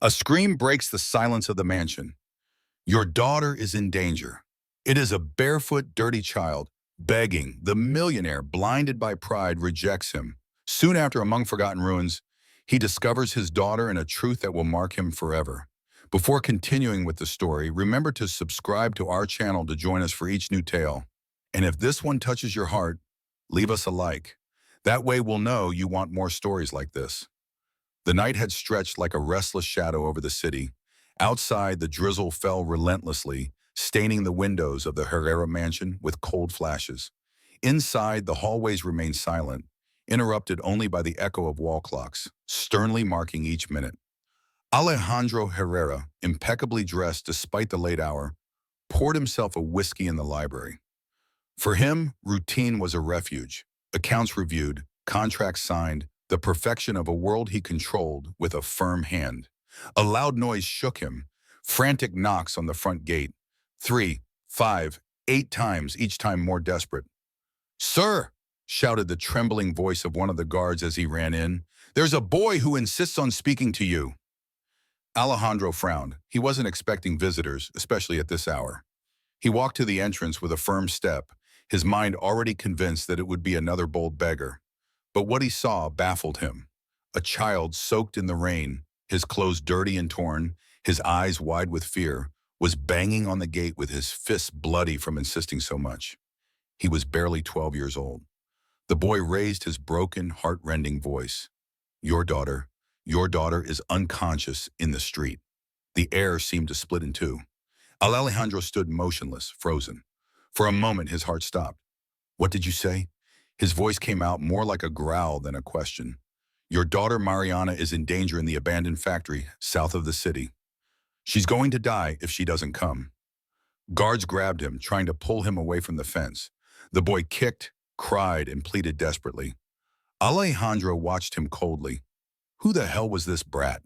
A scream breaks the silence of the mansion. Your daughter is in danger. It is a barefoot, dirty child, begging. The millionaire, blinded by pride, rejects him. Soon after, among forgotten ruins, he discovers his daughter and a truth that will mark him forever. Before continuing with the story, remember to subscribe to our channel to join us for each new tale. And if this one touches your heart, leave us a like. That way we'll know you want more stories like this. The night had stretched like a restless shadow over the city. Outside, the drizzle fell relentlessly, staining the windows of the Herrera mansion with cold flashes. Inside, the hallways remained silent, interrupted only by the echo of wall clocks, sternly marking each minute. Alejandro Herrera, impeccably dressed despite the late hour, poured himself a whiskey in the library. For him, routine was a refuge. Accounts reviewed, contracts signed, the perfection of a world he controlled with a firm hand. A loud noise shook him, frantic knocks on the front gate. 3, 5, 8 times, each time more desperate. "Sir!" shouted the trembling voice of one of the guards as he ran in. "There's a boy who insists on speaking to you." Alejandro frowned. He wasn't expecting visitors, especially at this hour. He walked to the entrance with a firm step, his mind already convinced that it would be another bold beggar. But what he saw baffled him. A child soaked in the rain, his clothes dirty and torn, his eyes wide with fear, was banging on the gate with his fists bloody from insisting so much. He was barely 12 years old. The boy raised his broken, heart-rending voice. Your daughter is unconscious in the street." The air seemed to split in two. Alejandro stood motionless, frozen. For a moment, his heart stopped. "What did you say?" His voice came out more like a growl than a question. "Your daughter Mariana is in danger in the abandoned factory south of the city. She's going to die if she doesn't come." Guards grabbed him, trying to pull him away from the fence. The boy kicked, cried, and pleaded desperately. Alejandro watched him coldly. Who the hell was this brat?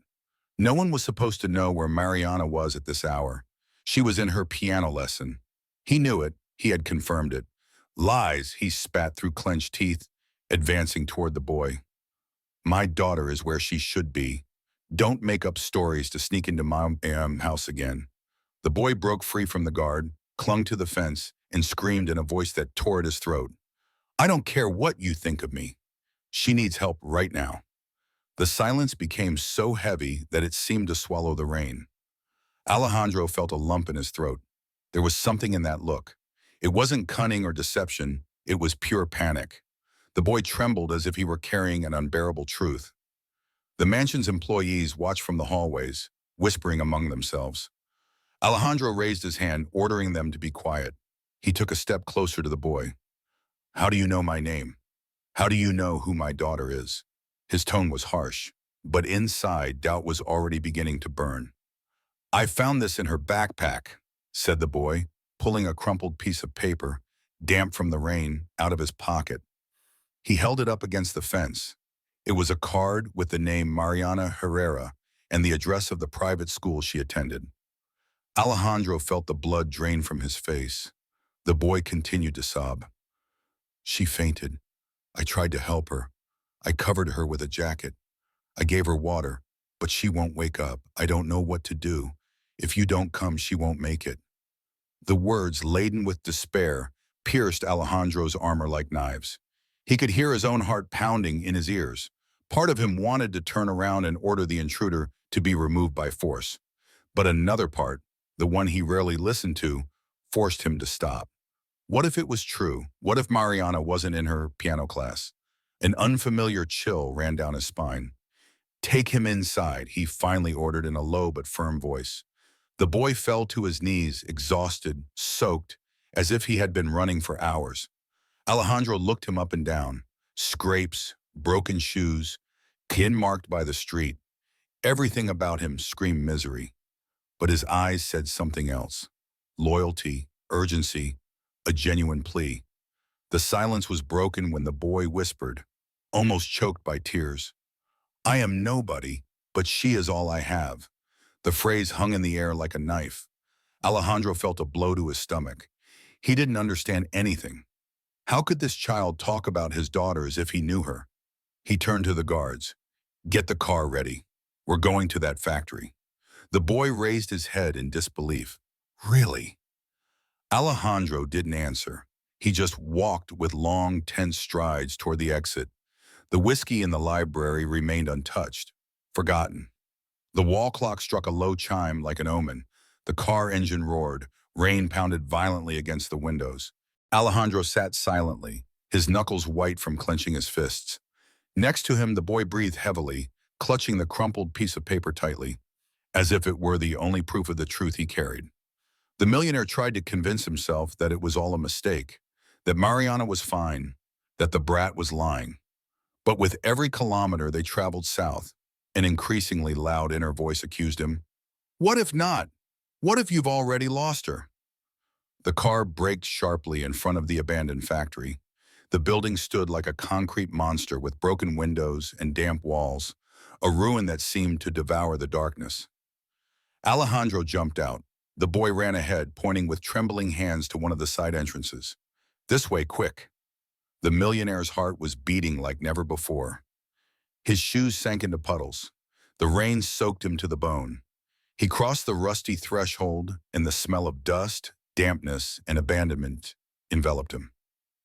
No one was supposed to know where Mariana was at this hour. She was in her piano lesson. He knew it. He had confirmed it. "Lies," he spat through clenched teeth, advancing toward the boy. "My daughter is where she should be. Don't make up stories to sneak into my house again." The boy broke free from the guard, clung to the fence, and screamed in a voice that tore at his throat. "I don't care what you think of me. She needs help right now." The silence became so heavy that it seemed to swallow the rain. Alejandro felt a lump in his throat. There was something in that look. It wasn't cunning or deception, it was pure panic. The boy trembled as if he were carrying an unbearable truth. The mansion's employees watched from the hallways, whispering among themselves. Alejandro raised his hand, ordering them to be quiet. He took a step closer to the boy. "How do you know my name? How do you know who my daughter is?" His tone was harsh, but inside doubt was already beginning to burn. "I found this in her backpack," said the boy, pulling a crumpled piece of paper, damp from the rain, out of his pocket. He held it up against the fence. It was a card with the name Mariana Herrera and the address of the private school she attended. Alejandro felt the blood drain from his face. The boy continued to sob. "She fainted. I tried to help her. I covered her with a jacket. I gave her water, but she won't wake up. I don't know what to do. If you don't come, she won't make it." The words, laden with despair, pierced Alejandro's armor like knives. He could hear his own heart pounding in his ears. Part of him wanted to turn around and order the intruder to be removed by force. But another part, the one he rarely listened to, forced him to stop. What if it was true? What if Mariana wasn't in her piano class? An unfamiliar chill ran down his spine. "Take him inside," he finally ordered in a low but firm voice. The boy fell to his knees, exhausted, soaked, as if he had been running for hours. Alejandro looked him up and down. Scrapes, broken shoes, skin marked by the street. Everything about him screamed misery. But his eyes said something else. Loyalty, urgency, a genuine plea. The silence was broken when the boy whispered, almost choked by tears, "I am nobody, but she is all I have." The phrase hung in the air like a knife. Alejandro felt a blow to his stomach. He didn't understand anything. How could this child talk about his daughter as if he knew her? He turned to the guards. "Get the car ready. We're going to that factory." The boy raised his head in disbelief. Really? Alejandro didn't answer. He just walked with long, tense strides toward the exit. The whiskey in the library remained untouched, forgotten. The wall clock struck a low chime like an omen. The car engine roared. Rain pounded violently against the windows. Alejandro sat silently, his knuckles white from clenching his fists. Next to him, the boy breathed heavily, clutching the crumpled piece of paper tightly, as if it were the only proof of the truth he carried. The millionaire tried to convince himself that it was all a mistake, that Mariana was fine, that the brat was lying. But with every kilometer they traveled south, an increasingly loud inner voice accused him. What if not? What if you've already lost her? The car braked sharply in front of the abandoned factory. The building stood like a concrete monster with broken windows and damp walls, a ruin that seemed to devour the darkness. Alejandro jumped out. The boy ran ahead, pointing with trembling hands to one of the side entrances. This way, quick. The millionaire's heart was beating like never before. His shoes sank into puddles. The rain soaked him to the bone. He crossed the rusty threshold, and the smell of dust, dampness, and abandonment enveloped him.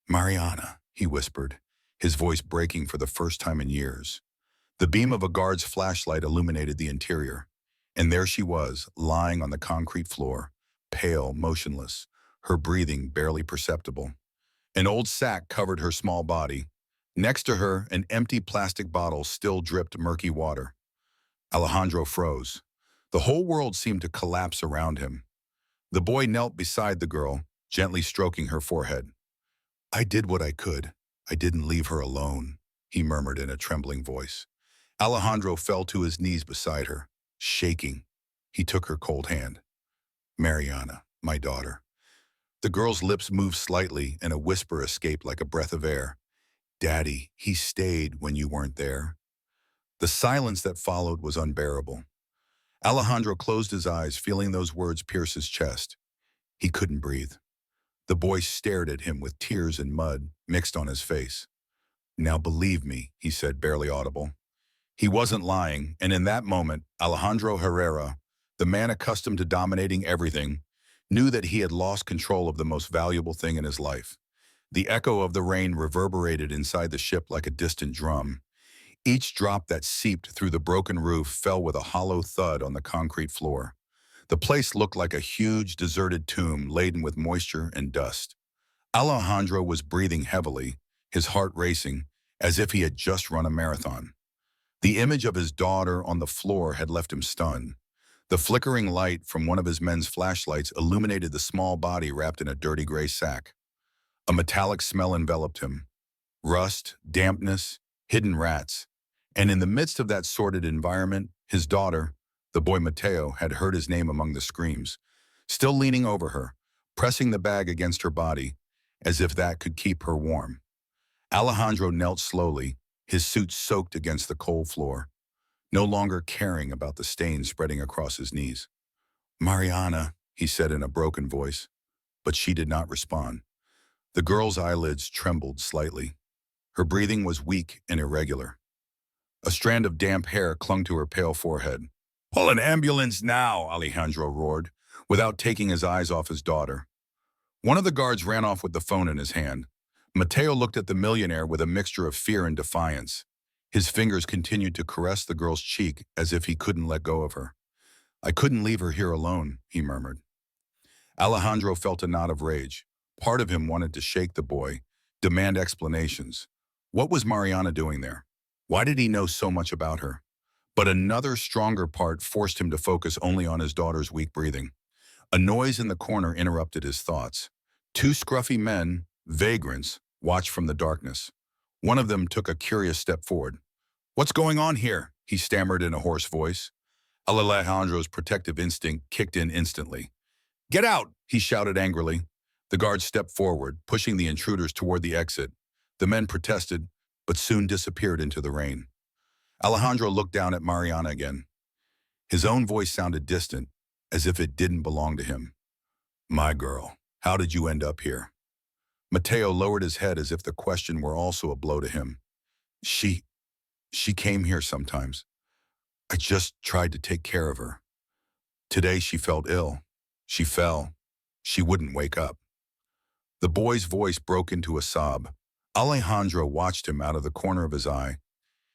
Mariana, he whispered, his voice breaking for the first time in years. The beam of a guard's flashlight illuminated the interior, and there she was, lying on the concrete floor, pale, motionless, her breathing barely perceptible. An old sack covered her small body. Next to her, an empty plastic bottle still dripped murky water. Alejandro froze. The whole world seemed to collapse around him. The boy knelt beside the girl, gently stroking her forehead. I did what I could. I didn't leave her alone, he murmured in a trembling voice. Alejandro fell to his knees beside her, shaking. He took her cold hand. Mariana, my daughter. The girl's lips moved slightly, and a whisper escaped like a breath of air. Daddy, he stayed when you weren't there. The silence that followed was unbearable. Alejandro closed his eyes, feeling those words pierce his chest. He couldn't breathe. The boy stared at him with tears and mud mixed on his face. Now believe me, he said, barely audible. He wasn't lying, and in that moment, Alejandro Herrera, the man accustomed to dominating everything, knew that he had lost control of the most valuable thing in his life. The echo of the rain reverberated inside the ship like a distant drum. Each drop that seeped through the broken roof fell with a hollow thud on the concrete floor. The place looked like a huge, deserted tomb laden with moisture and dust. Alejandro was breathing heavily, his heart racing, as if he had just run a marathon. The image of his daughter on the floor had left him stunned. The flickering light from one of his men's flashlights illuminated the small body wrapped in a dirty gray sack. A metallic smell enveloped him. Rust, dampness, hidden rats. And in the midst of that sordid environment, his daughter, the boy Mateo, had heard his name among the screams, still leaning over her, pressing the bag against her body, as if that could keep her warm. Alejandro knelt slowly, his suit soaked against the cold floor, no longer caring about the stain spreading across his knees. Mariana, he said in a broken voice, but she did not respond. The girl's eyelids trembled slightly. Her breathing was weak and irregular. A strand of damp hair clung to her pale forehead. Call an ambulance now, Alejandro roared, without taking his eyes off his daughter. One of the guards ran off with the phone in his hand. Mateo looked at the millionaire with a mixture of fear and defiance. His fingers continued to caress the girl's cheek as if he couldn't let go of her. I couldn't leave her here alone, he murmured. Alejandro felt a knot of rage. Part of him wanted to shake the boy, demand explanations. What was Mariana doing there? Why did he know so much about her? But another stronger part forced him to focus only on his daughter's weak breathing. A noise in the corner interrupted his thoughts. Two scruffy men, vagrants, watched from the darkness. One of them took a curious step forward. What's going on here? He stammered in a hoarse voice. Alejandro's protective instinct kicked in instantly. Get out, he shouted angrily. The guards stepped forward, pushing the intruders toward the exit. The men protested, but soon disappeared into the rain. Alejandro looked down at Mariana again. His own voice sounded distant, as if it didn't belong to him. My girl, how did you end up here? Mateo lowered his head as if the question were also a blow to him. She came here sometimes. I just tried to take care of her. Today she felt ill. She fell. She wouldn't wake up. The boy's voice broke into a sob. Alejandro watched him out of the corner of his eye.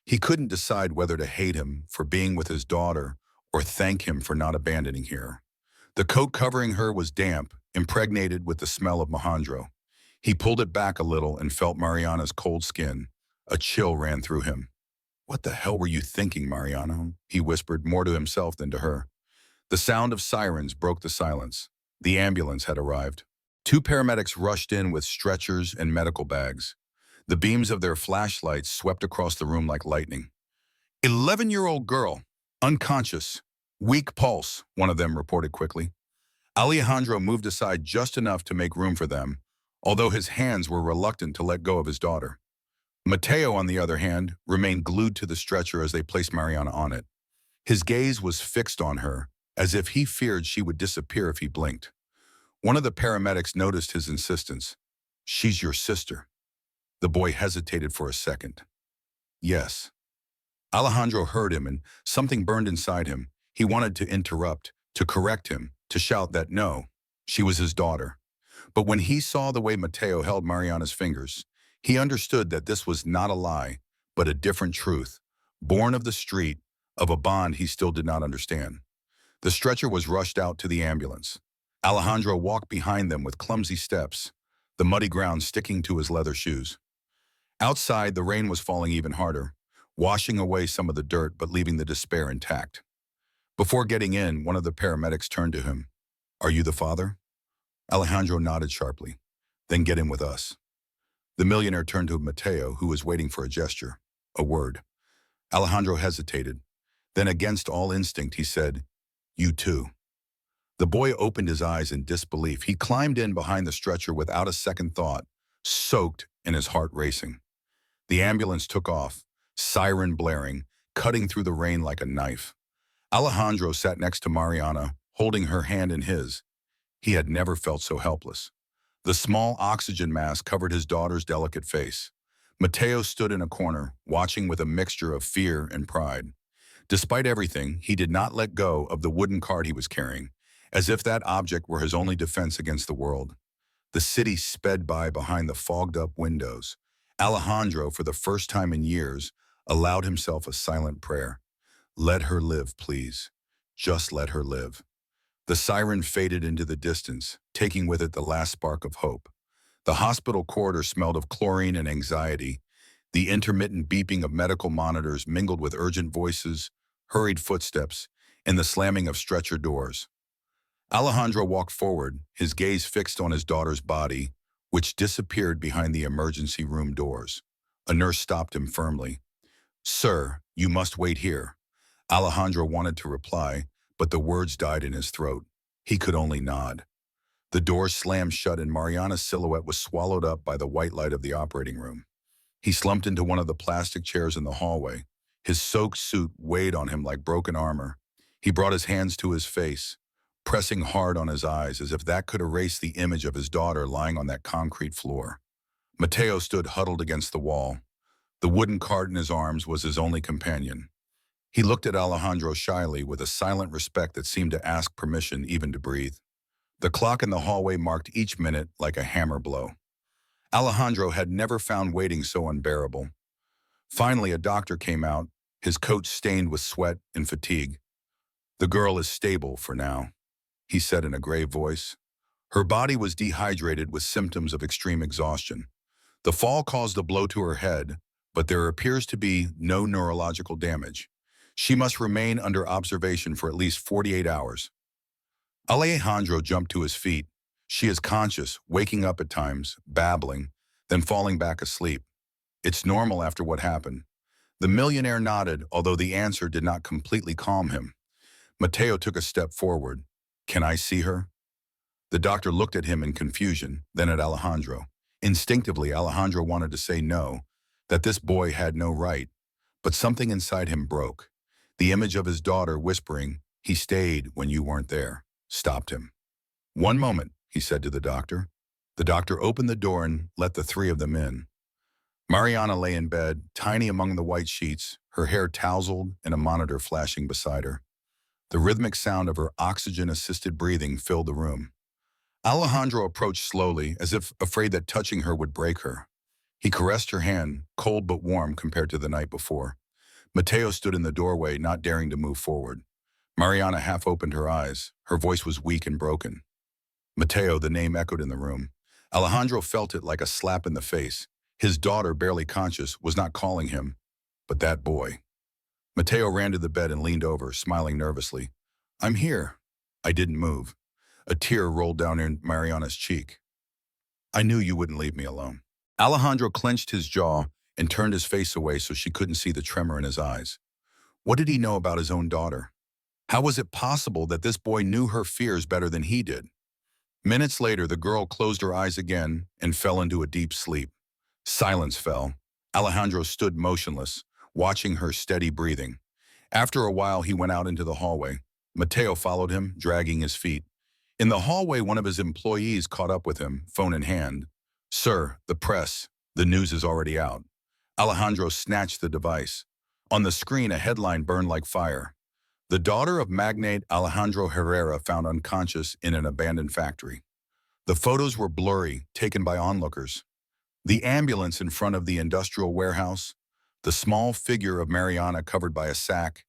He couldn't decide whether to hate him for being with his daughter or thank him for not abandoning her. The coat covering her was damp, impregnated with the smell of Alejandro. He pulled it back a little and felt Mariana's cold skin. A chill ran through him. "What the hell were you thinking, Mariano?" he whispered, more to himself than to her. The sound of sirens broke the silence. The ambulance had arrived. Two paramedics rushed in with stretchers and medical bags. The beams of their flashlights swept across the room like lightning. 11-year-old girl, unconscious, weak pulse, one of them reported quickly. Alejandro moved aside just enough to make room for them, although his hands were reluctant to let go of his daughter. Mateo, on the other hand, remained glued to the stretcher as they placed Mariana on it. His gaze was fixed on her, as if he feared she would disappear if he blinked. One of the paramedics noticed his insistence. "She's your sister." The boy hesitated for a second. "Yes." Alejandro heard him, and something burned inside him. He wanted to interrupt, to correct him, to shout that no, she was his daughter. But when he saw the way Mateo held Mariana's fingers, he understood that this was not a lie, but a different truth, born of the street, of a bond he still did not understand. The stretcher was rushed out to the ambulance. Alejandro walked behind them with clumsy steps, the muddy ground sticking to his leather shoes. Outside, the rain was falling even harder, washing away some of the dirt but leaving the despair intact. Before getting in, one of the paramedics turned to him. "Are you the father?" Alejandro nodded sharply. "Then get in with us." The millionaire turned to Mateo, who was waiting for a gesture, a word. Alejandro hesitated. Then, against all instinct, he said, "You too." The boy opened his eyes in disbelief. He climbed in behind the stretcher without a second thought, soaked and his heart racing. The ambulance took off, siren blaring, cutting through the rain like a knife. Alejandro sat next to Mariana, holding her hand in his. He had never felt so helpless. The small oxygen mask covered his daughter's delicate face. Mateo stood in a corner, watching with a mixture of fear and pride. Despite everything, he did not let go of the wooden cart he was carrying, as if that object were his only defense against the world. The city sped by behind the fogged-up windows. Alejandro, for the first time in years, allowed himself a silent prayer. "Let her live, please. Just let her live." The siren faded into the distance, taking with it the last spark of hope. The hospital corridor smelled of chlorine and anxiety. The intermittent beeping of medical monitors mingled with urgent voices, hurried footsteps, and the slamming of stretcher doors. Alejandro walked forward, his gaze fixed on his daughter's body, which disappeared behind the emergency room doors. A nurse stopped him firmly. "Sir, you must wait here." Alejandro wanted to reply, but the words died in his throat. He could only nod. The doors slammed shut and Mariana's silhouette was swallowed up by the white light of the operating room. He slumped into one of the plastic chairs in the hallway. His soaked suit weighed on him like broken armor. He brought his hands to his face, pressing hard on his eyes as if that could erase the image of his daughter lying on that concrete floor. Mateo stood huddled against the wall. The wooden cart in his arms was his only companion. He looked at Alejandro shyly with a silent respect that seemed to ask permission even to breathe. The clock in the hallway marked each minute like a hammer blow. Alejandro had never found waiting so unbearable. Finally, a doctor came out, his coat stained with sweat and fatigue. "The girl is stable for now," he said in a grave voice. Her body was dehydrated with symptoms of extreme exhaustion. The fall caused a blow to her head, but there appears to be no neurological damage. She must remain under observation for at least 48 hours. Alejandro jumped to his feet. She is conscious, waking up at times, babbling, then falling back asleep. It's normal after what happened. The millionaire nodded, although the answer did not completely calm him. Mateo took a step forward. "Can I see her?" The doctor looked at him in confusion, then at Alejandro. Instinctively, Alejandro wanted to say no, that this boy had no right, but something inside him broke. The image of his daughter whispering, "He stayed when you weren't there," stopped him. "One moment," he said to the doctor. The doctor opened the door and let the three of them in. Mariana lay in bed, tiny among the white sheets, her hair tousled and a monitor flashing beside her. The rhythmic sound of her oxygen-assisted breathing filled the room. Alejandro approached slowly, as if afraid that touching her would break her. He caressed her hand, cold but warm compared to the night before. Mateo stood in the doorway, not daring to move forward. Mariana half opened her eyes. Her voice was weak and broken. Mateo, the name echoed in the room. Alejandro felt it like a slap in the face. His daughter, barely conscious, was not calling him, but that boy. Mateo ran to the bed and leaned over, smiling nervously. "I'm here." I didn't move. A tear rolled down Mariana's cheek. "I knew you wouldn't leave me alone." Alejandro clenched his jaw and turned his face away so she couldn't see the tremor in his eyes. What did he know about his own daughter? How was it possible that this boy knew her fears better than he did? Minutes later, the girl closed her eyes again and fell into a deep sleep. Silence fell. Alejandro stood motionless, watching her steady breathing. After a while, he went out into the hallway. Mateo followed him, dragging his feet. In the hallway, one of his employees caught up with him, phone in hand. "Sir, the press. The news is already out." Alejandro snatched the device. On the screen, a headline burned like fire. "The daughter of magnate Alejandro Herrera found unconscious in an abandoned factory." The photos were blurry, taken by onlookers. The ambulance in front of the industrial warehouse, the small figure of Mariana covered by a sack,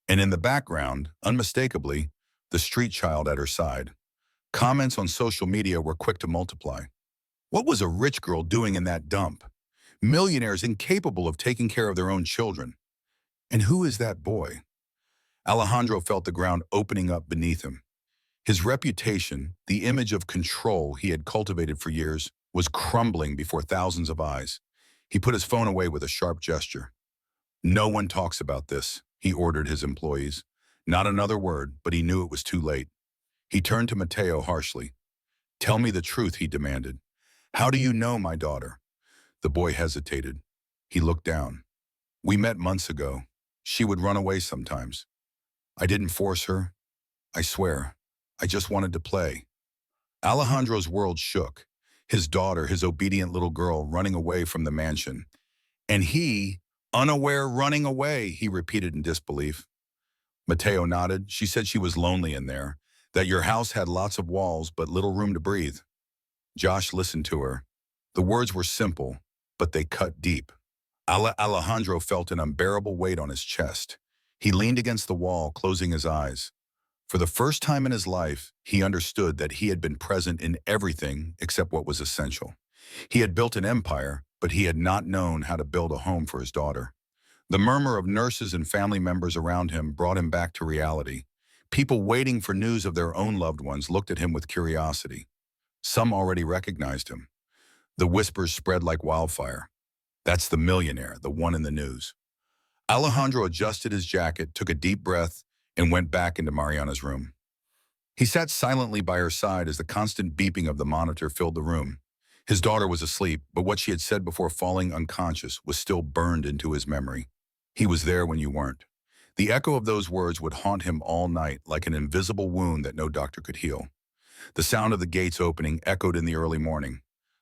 and in the background, unmistakably, the street child at her side. Comments on social media were quick to multiply. What was a rich girl doing in that dump? Millionaires incapable of taking care of their own children. And who is that boy? Alejandro felt the ground opening up beneath him. His reputation, the image of control he had cultivated for years, was crumbling before thousands of eyes. He put his phone away with a sharp gesture. "No one talks about this," he ordered his employees. Not another word, but he knew it was too late. He turned to Mateo harshly. "Tell me the truth," he demanded. "How do you know my daughter?" The boy hesitated. He looked down. "We met months ago. She would run away sometimes. I didn't force her. I swear. I just wanted to play." Alejandro's world shook. His daughter, his obedient little girl, running away from the mansion. And he, unaware, running away, he repeated in disbelief. Mateo nodded. "She said she was lonely in there, that your house had lots of walls but little room to breathe." Josh listened to her. The words were simple, but they cut deep. Alejandro felt an unbearable weight on his chest. He leaned against the wall, closing his eyes. For the first time in his life, he understood that he had been present in everything except what was essential. He had built an empire, but he had not known how to build a home for his daughter. The murmur of nurses and family members around him brought him back to reality. People waiting for news of their own loved ones looked at him with curiosity. Some already recognized him. The whispers spread like wildfire. "That's the millionaire, the one in the news." Alejandro adjusted his jacket, took a deep breath, and went back into Mariana's room. He sat silently by her side as the constant beeping of the monitor filled the room. His daughter was asleep, but what she had said before falling unconscious was still burned into his memory. "He was there when you weren't." The echo of those words would haunt him all night like an invisible wound that no doctor could heal. The sound of the gates opening echoed in the early morning.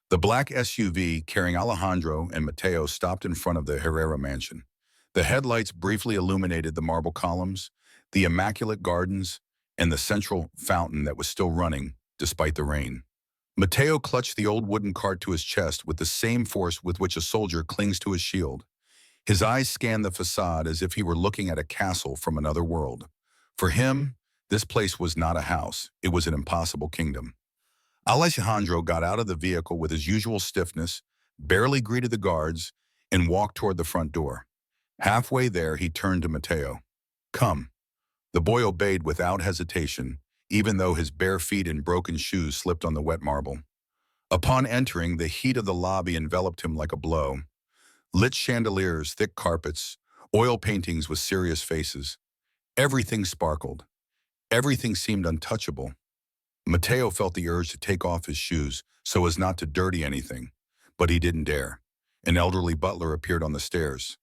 The black SUV carrying Alejandro and Mateo stopped in front of the Herrera mansion. The headlights briefly illuminated the marble columns, the immaculate gardens, and the central fountain that was still running, despite the rain. Mateo clutched the old wooden cart to his chest with the same force with which a soldier clings to his shield. His eyes scanned the facade as if he were looking at a castle from another world. For him, this place was not a house. It was an impossible kingdom. Alejandro got out of the vehicle with his usual stiffness, barely greeted the guards, and walked toward the front door. Halfway there, he turned to Mateo. "Come." The boy obeyed without hesitation, even though his bare feet and broken shoes slipped on the wet marble. Upon entering, the heat of the lobby enveloped him like a blow. Lit chandeliers, thick carpets, oil paintings with serious faces. Everything sparkled. Everything seemed untouchable. Mateo felt the urge to take off his shoes so as not to dirty anything, but he didn't dare. An elderly butler appeared on the stairs.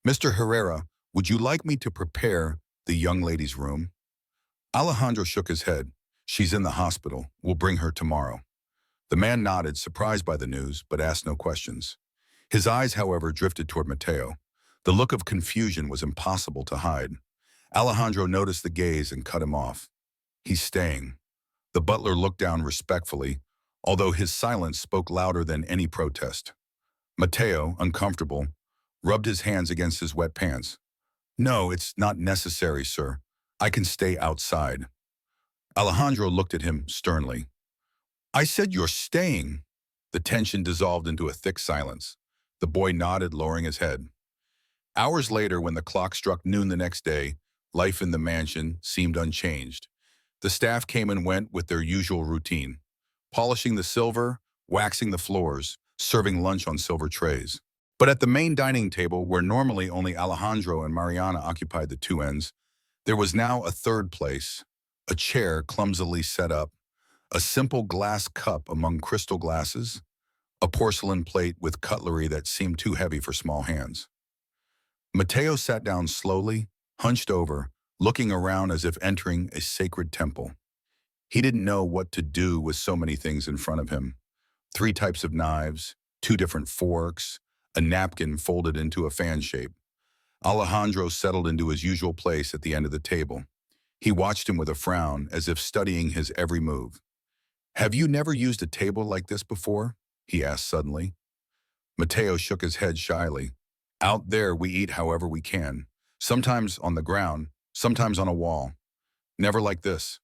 "Mr. Herrera, would you like me to prepare the young lady's room?" Alejandro shook his head. "She's in the hospital. We'll bring her tomorrow." The man nodded, surprised by the news, but asked no questions. His eyes, however, drifted toward Mateo. The look of confusion was impossible to hide. Alejandro noticed the gaze and cut him off. He's staying. The butler looked down respectfully, although his silence spoke louder than any protest. Mateo, uncomfortable, rubbed his hands against his wet pants. No, it's not necessary, sir. I can stay outside. Alejandro looked at him sternly. I said you're staying. The tension dissolved into a thick silence. The boy nodded, lowering his head. Hours later, when the clock struck noon the next day, life in the mansion seemed unchanged. The staff came and went with their usual routine, polishing the silver, waxing the floors, serving lunch on silver trays. But at the main dining table, where normally only Alejandro and Mariana occupied the two ends, there was now a third place, a chair clumsily set up, a simple glass cup among crystal glasses, a porcelain plate with cutlery that seemed too heavy for small hands. Mateo sat down slowly, hunched over, looking around as if entering a sacred temple. He didn't know what to do with so many things in front of him. 3 types of knives, 2 different forks, a napkin folded into a fan shape. Alejandro settled into his usual place at the end of the table. He watched him with a frown, as if studying his every move. Have you never used a table like this before? He asked suddenly. Mateo shook his head shyly. Out there, we eat however we can. Sometimes on the ground, sometimes on a wall. Never like this.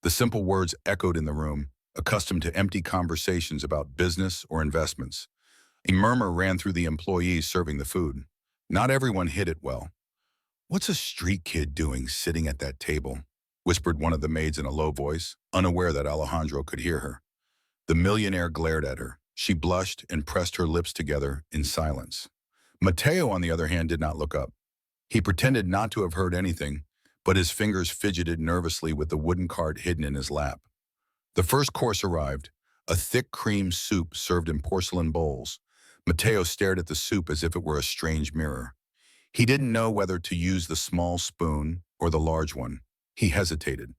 The simple words echoed in the room, accustomed to empty conversations about business or investments. A murmur ran through the employees serving the food. Not everyone hid it well. What's a street kid doing sitting at that table? Whispered one of the maids in a low voice, unaware that Alejandro could hear her. The millionaire glared at her. She blushed and pressed her lips together in silence. Mateo, on the other hand, did not look up. He pretended not to have heard anything, but his fingers fidgeted nervously with the wooden cart hidden in his lap. The first course arrived, a thick cream soup served in porcelain bowls. Mateo stared at the soup as if it were a strange mirror. He didn't know whether to use the small spoon or the large one. He hesitated.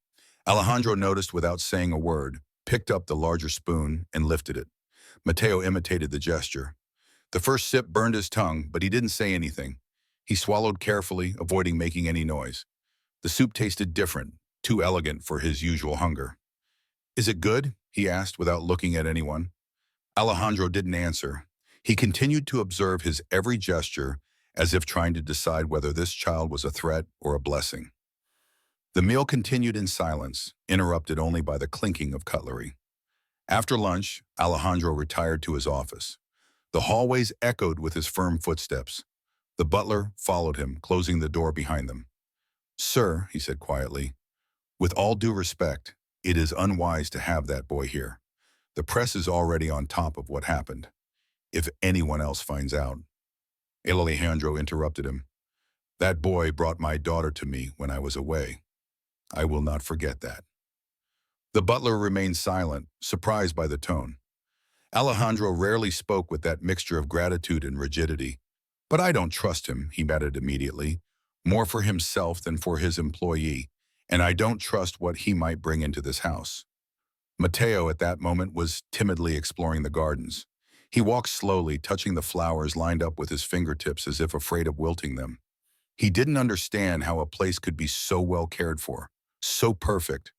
Alejandro noticed without saying a word, picked up the larger spoon and lifted it. Mateo imitated the gesture. The first sip burned his tongue, but he didn't say anything. He swallowed carefully, avoiding making any noise. The soup tasted different, too elegant for his usual hunger. Is it good? He asked without looking at anyone. Alejandro didn't answer. He continued to observe his every gesture as if trying to decide whether this child was a threat or a blessing. The meal continued in silence, interrupted only by the clinking of cutlery. After lunch, Alejandro retired to his office. The hallways echoed with his firm footsteps. The butler followed him, closing the door behind them. Sir, he said quietly, with all due respect, it is unwise to have that boy here. The press is already on top of what happened. If anyone else finds out. Alejandro interrupted him. That boy brought my daughter to me when I was away. I will not forget that. The butler remained silent, surprised by the tone. Alejandro rarely spoke with that mixture of gratitude and rigidity. But I don't trust him, he added immediately, more for himself than for his employee, and I don't trust what he might bring into this house. Mateo at that moment was timidly exploring the gardens. He walked slowly, touching the flowers lined up with his fingertips as if afraid of wilting them. He didn't understand how a place could be so well cared for, so perfect,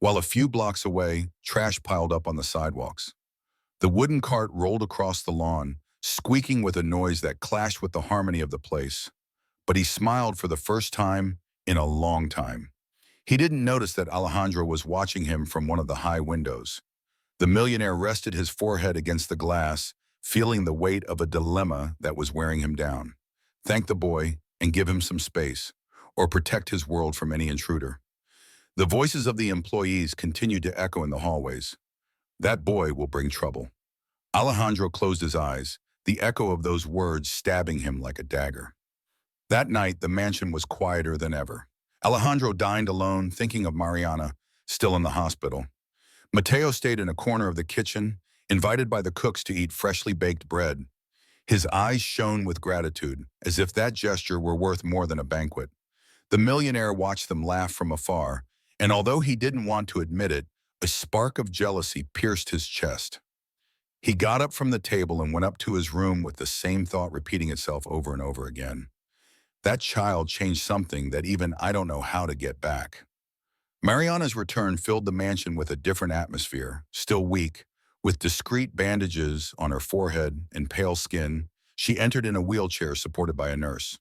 while a few blocks away, trash piled up on the sidewalks. The wooden cart rolled across the lawn, squeaking with a noise that clashed with the harmony of the place. But he smiled for the first time in a long time. He didn't notice that Alejandro was watching him from one of the high windows. The millionaire rested his forehead against the glass, feeling the weight of a dilemma that was wearing him down. Thank the boy and give him some space, or protect his world from any intruder. The voices of the employees continued to echo in the hallways. That boy will bring trouble. Alejandro closed his eyes, the echo of those words stabbing him like a dagger. That night, the mansion was quieter than ever. Alejandro dined alone, thinking of Mariana, still in the hospital. Mateo stayed in a corner of the kitchen, invited by the cooks to eat freshly baked bread. His eyes shone with gratitude, as if that gesture were worth more than a banquet. The millionaire watched them laugh from afar, and although he didn't want to admit it, a spark of jealousy pierced his chest. He got up from the table and went up to his room with the same thought repeating itself over and over again. That child changed something that even I don't know how to get back. Mariana's return filled the mansion with a different atmosphere, still weak, with discreet bandages on her forehead and pale skin. She entered in a wheelchair supported by a nurse.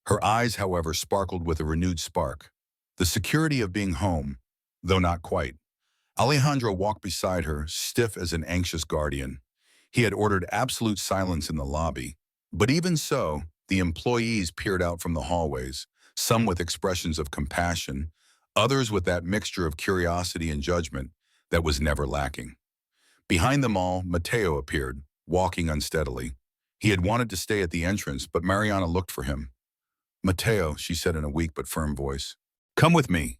Her eyes, however, sparkled with a renewed spark. The security of being home, though not quite. Alejandro walked beside her, stiff as an anxious guardian. He had ordered absolute silence in the lobby. But even so, the employees peered out from the hallways, some with expressions of compassion, others with that mixture of curiosity and judgment that was never lacking. Behind them all, Mateo appeared, walking unsteadily. He had wanted to stay at the entrance, but Mariana looked for him. "Mateo," she said in a weak but firm voice. "Come with me."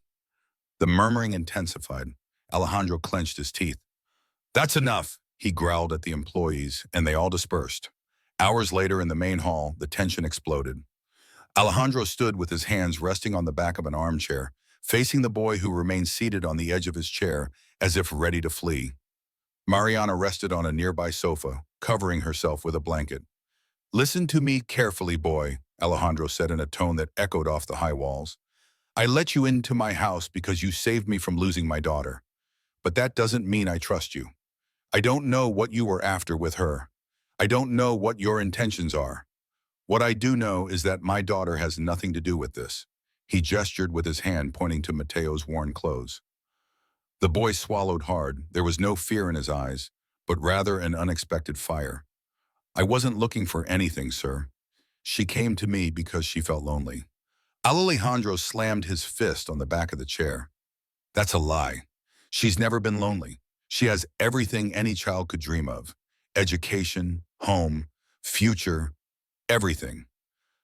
The murmuring intensified. Alejandro clenched his teeth. "That's enough," he growled at the employees, and they all dispersed. Hours later in the main hall, the tension exploded. Alejandro stood with his hands resting on the back of an armchair, facing the boy who remained seated on the edge of his chair, as if ready to flee. Mariana rested on a nearby sofa, covering herself with a blanket. "Listen to me carefully, boy," Alejandro said in a tone that echoed off the high walls. "I let you into my house because you saved me from losing my daughter. But that doesn't mean I trust you. I don't know what you were after with her. I don't know what your intentions are. What I do know is that my daughter has nothing to do with this." He gestured with his hand, pointing to Mateo's worn clothes. The boy swallowed hard. There was no fear in his eyes, but rather an unexpected fire. "I wasn't looking for anything, sir. She came to me because she felt lonely." Alejandro slammed his fist on the back of the chair. "That's a lie. She's never been lonely. She has everything any child could dream of. Education, home, future, everything."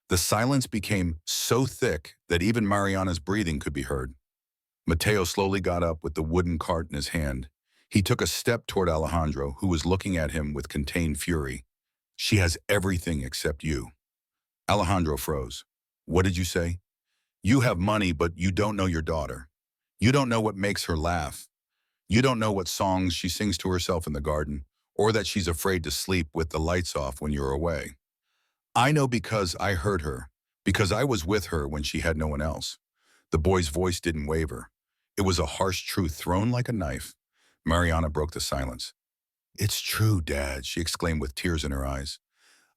The silence became so thick that even Mariana's breathing could be heard. Mateo slowly got up with the wooden cart in his hand. He took a step toward Alejandro, who was looking at him with contained fury. "She has everything except you." Alejandro froze. "What did you say?" "You have money, but you don't know your daughter. You don't know what makes her laugh. You don't know what songs she sings to herself in the garden, or that she's afraid to sleep with the lights off when you're away. I know because I heard her, because I was with her when she had no one else." The boy's voice didn't waver. It was a harsh truth thrown like a knife. Mariana broke the silence. "It's true, Dad," she exclaimed with tears in her eyes.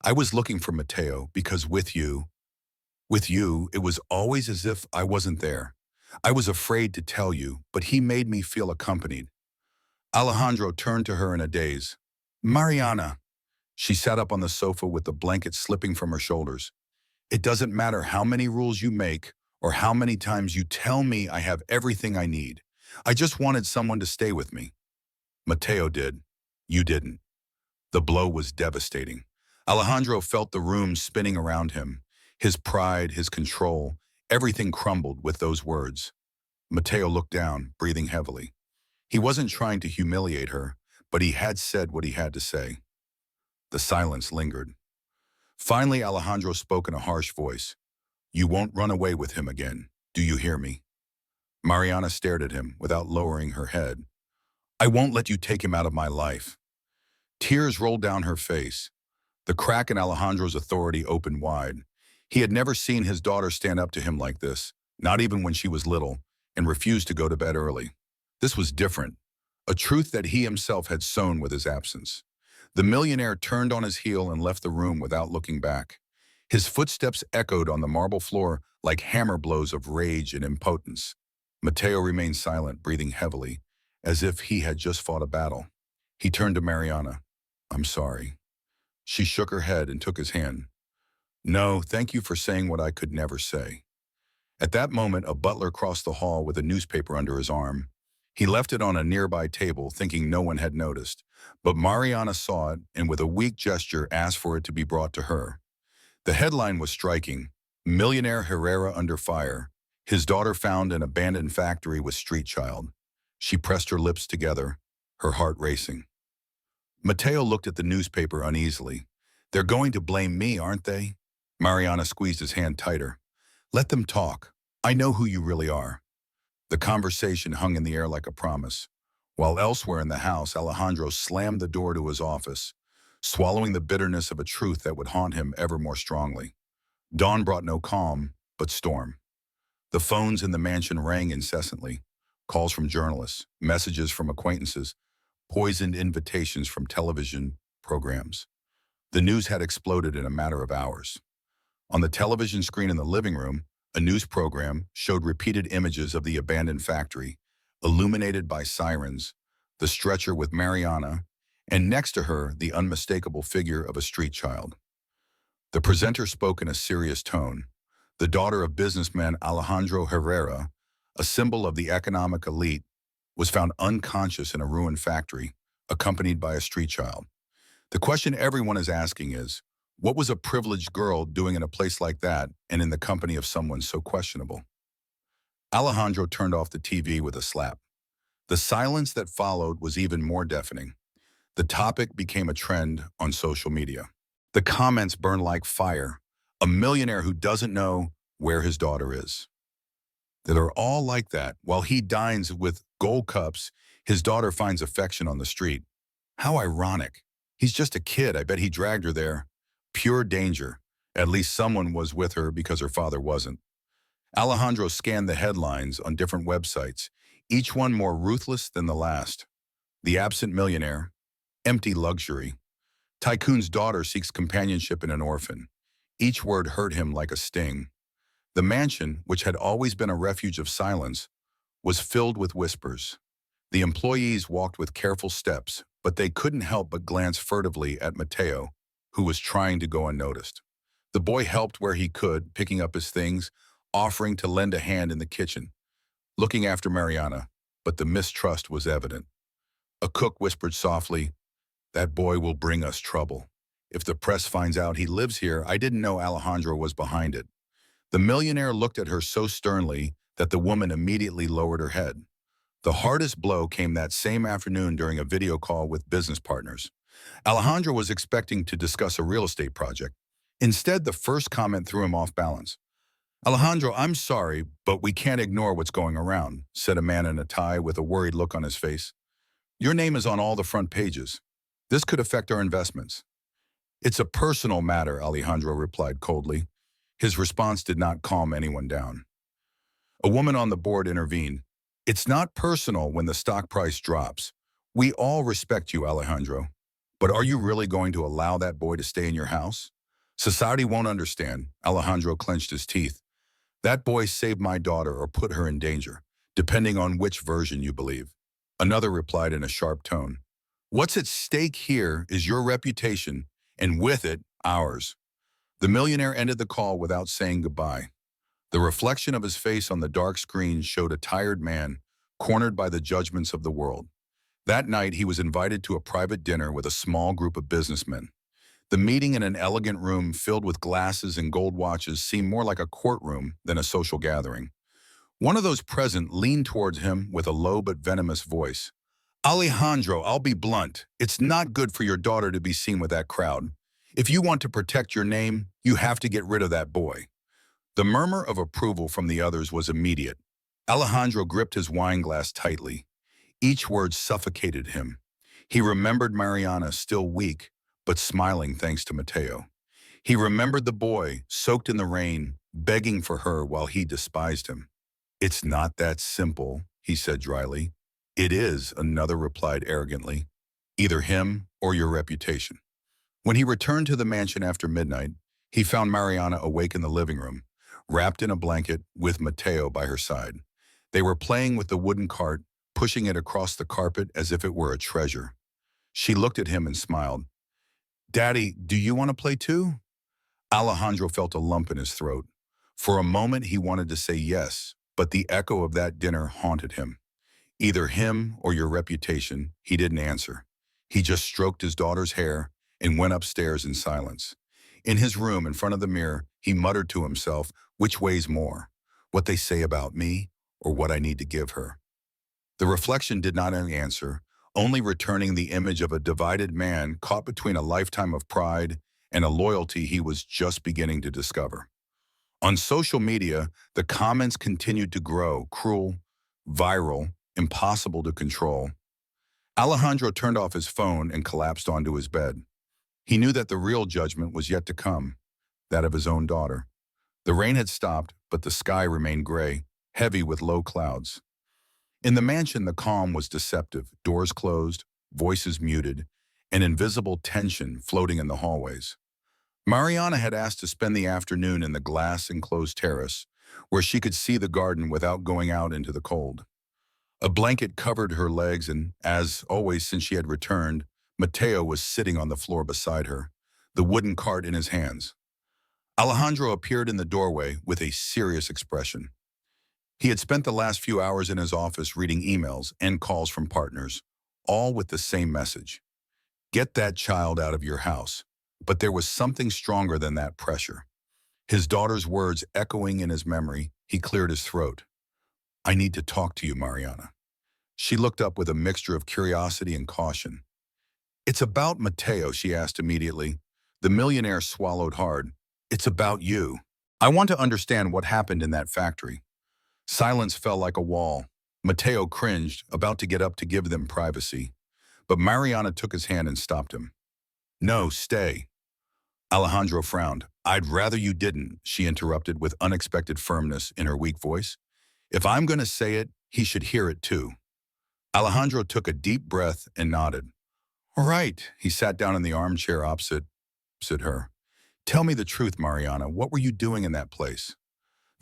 "I was looking for Mateo because with you, it was always as if I wasn't there. I was afraid to tell you, but he made me feel accompanied." Alejandro turned to her in a daze. "Mariana." She sat up on the sofa with the blanket slipping from her shoulders. "It doesn't matter how many rules you make or how many times you tell me I have everything I need. I just wanted someone to stay with me. Mateo did. You didn't." The blow was devastating. Alejandro felt the room spinning around him. His pride, his control, everything crumbled with those words. Mateo looked down, breathing heavily. He wasn't trying to humiliate her, but he had said what he had to say. The silence lingered. Finally, Alejandro spoke in a harsh voice. "You won't run away with him again. Do you hear me?" Mariana stared at him without lowering her head. "I won't let you take him out of my life." Tears rolled down her face. The crack in Alejandro's authority opened wide. He had never seen his daughter stand up to him like this, not even when she was little, and refused to go to bed early. This was different, a truth that he himself had sown with his absence. The millionaire turned on his heel and left the room without looking back. His footsteps echoed on the marble floor like hammer blows of rage and impotence. Mateo remained silent, breathing heavily, as if he had just fought a battle. He turned to Mariana. "I'm sorry." She shook her head and took his hand. "No, thank you for saying what I could never say." At that moment, a butler crossed the hall with a newspaper under his arm. He left it on a nearby table, thinking no one had noticed. But Mariana saw it and with a weak gesture asked for it to be brought to her. The headline was striking: "Millionaire Herrera under fire. His daughter found in abandoned factory with street child." She pressed her lips together, her heart racing. Mateo looked at the newspaper uneasily. "They're going to blame me, aren't they?" Mariana squeezed his hand tighter. "Let them talk. I know who you really are." The conversation hung in the air like a promise. While elsewhere in the house, Alejandro slammed the door to his office, swallowing the bitterness of a truth that would haunt him ever more strongly. Dawn brought no calm, but storm. The phones in the mansion rang incessantly. Calls from journalists, messages from acquaintances, poisoned invitations from television programs. The news had exploded in a matter of hours. On the television screen in the living room, a news program showed repeated images of the abandoned factory, illuminated by sirens, the stretcher with Mariana, and next to her, the unmistakable figure of a street child. The presenter spoke in a serious tone. The daughter of businessman Alejandro Herrera, a symbol of the economic elite, was found unconscious in a ruined factory, accompanied by a street child. The question everyone is asking is, what was a privileged girl doing in a place like that and in the company of someone so questionable? Alejandro turned off the TV with a slap. The silence that followed was even more deafening. The topic became a trend on social media. The comments burned like fire. A millionaire who doesn't know where his daughter is. They're all like that. While he dines with gold cups, his daughter finds affection on the street. How ironic. He's just a kid. I bet he dragged her there. Pure danger. At least someone was with her because her father wasn't. Alejandro scanned the headlines on different websites, each one more ruthless than the last. The absent millionaire, empty luxury. Tycoon's daughter seeks companionship in an orphan. Each word hurt him like a sting. The mansion, which had always been a refuge of silence, was filled with whispers. The employees walked with careful steps, but they couldn't help but glance furtively at Mateo, who was trying to go unnoticed. The boy helped where he could, picking up his things, offering to lend a hand in the kitchen, looking after Mariana, but the mistrust was evident. A cook whispered softly, "That boy will bring us trouble. If the press finds out he lives here, I didn't know Alejandro was behind it." The millionaire looked at her so sternly that the woman immediately lowered her head. The hardest blow came that same afternoon during a video call with business partners. Alejandro was expecting to discuss a real estate project. Instead, the first comment threw him off balance. "Alejandro, I'm sorry, but we can't ignore what's going around," said a man in a tie with a worried look on his face. "Your name is on all the front pages. This could affect our investments." "It's a personal matter," Alejandro replied coldly. His response did not calm anyone down. A woman on the board intervened. "It's not personal when the stock price drops. We all respect you, Alejandro. But are you really going to allow that boy to stay in your house? Society won't understand." Alejandro clenched his teeth. "That boy saved my daughter or put her in danger, depending on which version you believe." Another replied in a sharp tone. "What's at stake here is your reputation, and with it, ours." The millionaire ended the call without saying goodbye. The reflection of his face on the dark screen showed a tired man, cornered by the judgments of the world. That night, he was invited to a private dinner with a small group of businessmen. The meeting in an elegant room filled with glasses and gold watches seemed more like a courtroom than a social gathering. One of those present leaned towards him with a low but venomous voice. "Alejandro, I'll be blunt. It's not good for your daughter to be seen with that crowd. If you want to protect your name, you have to get rid of that boy." The murmur of approval from the others was immediate. Alejandro gripped his wine glass tightly. Each word suffocated him. He remembered Mariana still weak, but smiling thanks to Mateo. He remembered the boy, soaked in the rain, begging for her while he despised him. "It's not that simple," he said dryly. "It is," another replied arrogantly. "Either him or your reputation." When he returned to the mansion after midnight, he found Mariana awake in the living room, wrapped in a blanket with Mateo by her side. They were playing with the wooden cart, pushing it across the carpet as if it were a treasure. She looked at him and smiled. "Daddy, do you want to play too?" Alejandro felt a lump in his throat. For a moment he wanted to say yes, but the echo of that dinner haunted him. Either him or your reputation, he didn't answer. He just stroked his daughter's hair and went upstairs in silence. In his room, in front of the mirror, he muttered to himself, which weighs more, what they say about me or what I need to give her? The reflection did not answer, only returning the image of a divided man caught between a lifetime of pride and a loyalty he was just beginning to discover. On social media, the comments continued to grow, cruel, viral, impossible to control. Alejandro turned off his phone and collapsed onto his bed. He knew that the real judgment was yet to come, that of his own daughter. The rain had stopped, but the sky remained gray, heavy with low clouds. In the mansion, the calm was deceptive, doors closed, voices muted, an invisible tension floating in the hallways. Mariana had asked to spend the afternoon in the glass-enclosed terrace, where she could see the garden without going out into the cold. A blanket covered her legs and, as always since she had returned, Mateo was sitting on the floor beside her, the wooden cart in his hands. Alejandro appeared in the doorway with a serious expression. He had spent the last few hours in his office reading emails and calls from partners, all with the same message. Get that child out of your house. But there was something stronger than that pressure. His daughter's words echoing in his memory, he cleared his throat. I need to talk to you, Mariana. She looked up with a mixture of curiosity and caution. It's about Mateo, she asked immediately. The millionaire swallowed hard. It's about you. I want to understand what happened in that factory. Silence fell like a wall. Mateo cringed, about to get up to give them privacy. But Mariana took his hand and stopped him. No, stay. Alejandro frowned. I'd rather you didn't, she interrupted with unexpected firmness in her weak voice. If I'm going to say it, he should hear it too. Alejandro took a deep breath and nodded. All right, he sat down in the armchair opposite her. Tell me the truth, Mariana. What were you doing in that place?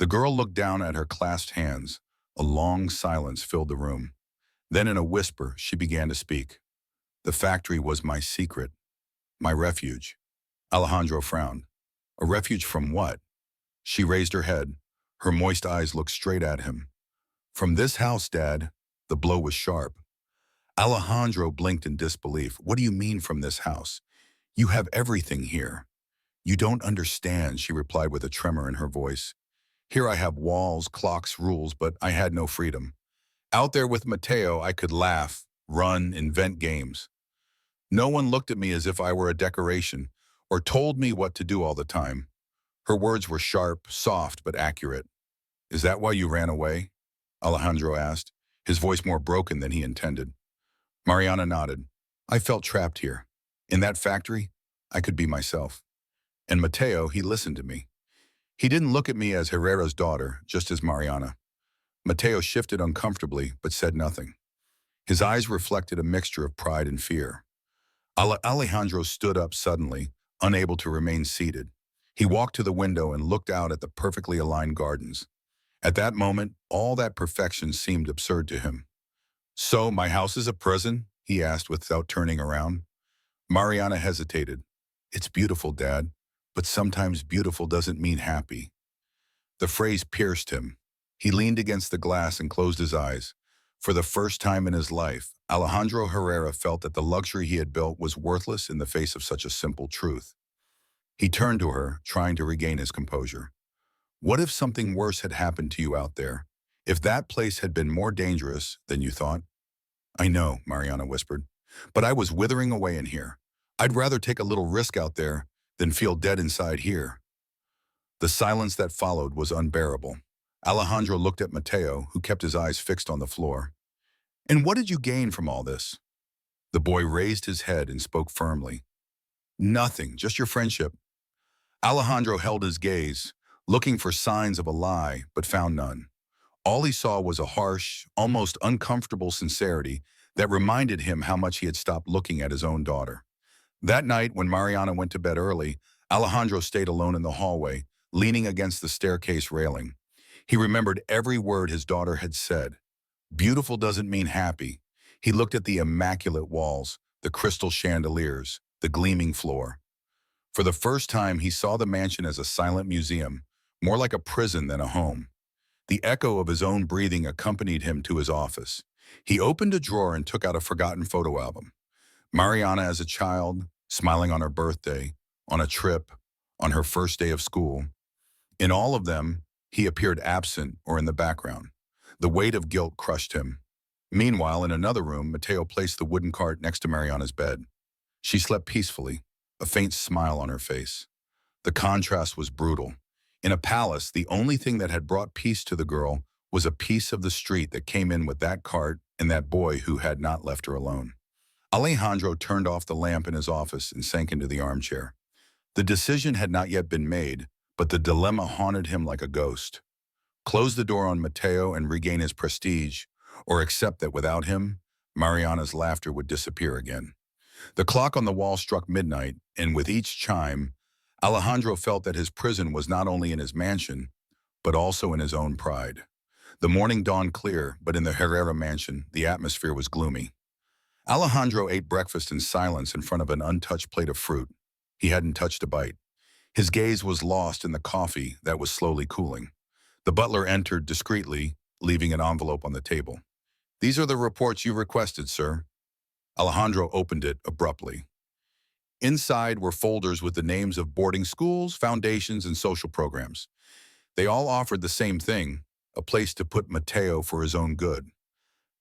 The girl looked down at her clasped hands. A long silence filled the room. Then in a whisper, she began to speak. The factory was my secret, my refuge. Alejandro frowned. A refuge from what? She raised her head. Her moist eyes looked straight at him. From this house, Dad. The blow was sharp. Alejandro blinked in disbelief. What do you mean from this house? You have everything here. You don't understand, she replied with a tremor in her voice. Here I have walls, clocks, rules, but I had no freedom. Out there with Mateo, I could laugh, run, invent games. No one looked at me as if I were a decoration or told me what to do all the time. Her words were sharp, soft, but accurate. Is that why you ran away? Alejandro asked, his voice more broken than he intended. Mariana nodded. I felt trapped here. In that factory, I could be myself. And Mateo, he listened to me. He didn't look at me as Herrera's daughter, just as Mariana. Mateo shifted uncomfortably, but said nothing. His eyes reflected a mixture of pride and fear. Alejandro stood up suddenly, unable to remain seated. He walked to the window and looked out at the perfectly aligned gardens. At that moment, all that perfection seemed absurd to him. So, my house is a prison? He asked without turning around. Mariana hesitated. It's beautiful, Dad, but sometimes beautiful doesn't mean happy. The phrase pierced him. He leaned against the glass and closed his eyes. For the first time in his life, Alejandro Herrera felt that the luxury he had built was worthless in the face of such a simple truth. He turned to her, trying to regain his composure. What if something worse had happened to you out there? If that place had been more dangerous than you thought? I know, Mariana whispered, but I was withering away in here. I'd rather take a little risk out there than feel dead inside here. The silence that followed was unbearable. Alejandro looked at Mateo, who kept his eyes fixed on the floor. And what did you gain from all this? The boy raised his head and spoke firmly. Nothing, just your friendship. Alejandro held his gaze, looking for signs of a lie, but found none. All he saw was a harsh, almost uncomfortable sincerity that reminded him how much he had stopped looking at his own daughter. That night, when Mariana went to bed early, Alejandro stayed alone in the hallway, leaning against the staircase railing. He remembered every word his daughter had said. Beautiful doesn't mean happy. He looked at the immaculate walls, the crystal chandeliers, the gleaming floor. For the first time, he saw the mansion as a silent museum, more like a prison than a home. The echo of his own breathing accompanied him to his office. He opened a drawer and took out a forgotten photo album. Mariana as a child, smiling on her birthday, on a trip, on her first day of school. In all of them, he appeared absent or in the background. The weight of guilt crushed him. Meanwhile, in another room, Mateo placed the wooden cart next to Mariana's bed. She slept peacefully, a faint smile on her face. The contrast was brutal. In a palace, the only thing that had brought peace to the girl was a piece of the street that came in with that cart and that boy who had not left her alone. Alejandro turned off the lamp in his office and sank into the armchair. The decision had not yet been made, but the dilemma haunted him like a ghost. Close the door on Mateo and regain his prestige, or accept that without him, Mariana's laughter would disappear again. The clock on the wall struck midnight, and with each chime, Alejandro felt that his prison was not only in his mansion, but also in his own pride. The morning dawned clear, but in the Herrera mansion, the atmosphere was gloomy. Alejandro ate breakfast in silence in front of an untouched plate of fruit. He hadn't touched a bite. His gaze was lost in the coffee that was slowly cooling. The butler entered discreetly, leaving an envelope on the table. "These are the reports you requested, sir." Alejandro opened it abruptly. Inside were folders with the names of boarding schools, foundations, and social programs. They all offered the same thing, a place to put Mateo for his own good.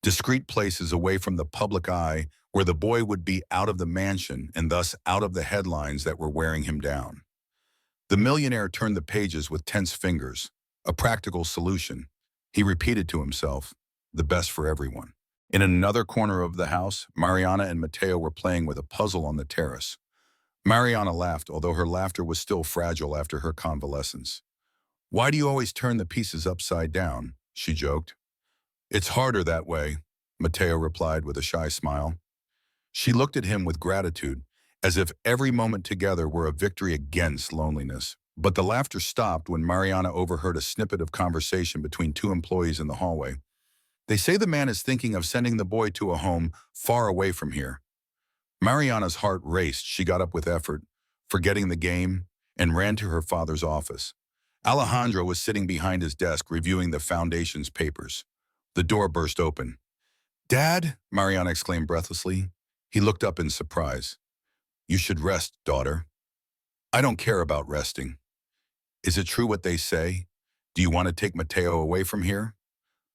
Discreet places away from the public eye where the boy would be out of the mansion and thus out of the headlines that were wearing him down. The millionaire turned the pages with tense fingers, a practical solution. He repeated to himself, the best for everyone. In another corner of the house, Mariana and Mateo were playing with a puzzle on the terrace. Mariana laughed, although her laughter was still fragile after her convalescence. "Why do you always turn the pieces upside down?" she joked. "It's harder that way," Mateo replied with a shy smile. She looked at him with gratitude, as if every moment together were a victory against loneliness. But the laughter stopped when Mariana overheard a snippet of conversation between two employees in the hallway. "They say the man is thinking of sending the boy to a home far away from here." Mariana's heart raced. She got up with effort, forgetting the game, and ran to her father's office. Alejandro was sitting behind his desk reviewing the foundation's papers. The door burst open. "Dad?" Mariana exclaimed breathlessly. He looked up in surprise. "You should rest, daughter." "I don't care about resting." "Is it true what they say? Do you want to take Mateo away from here?"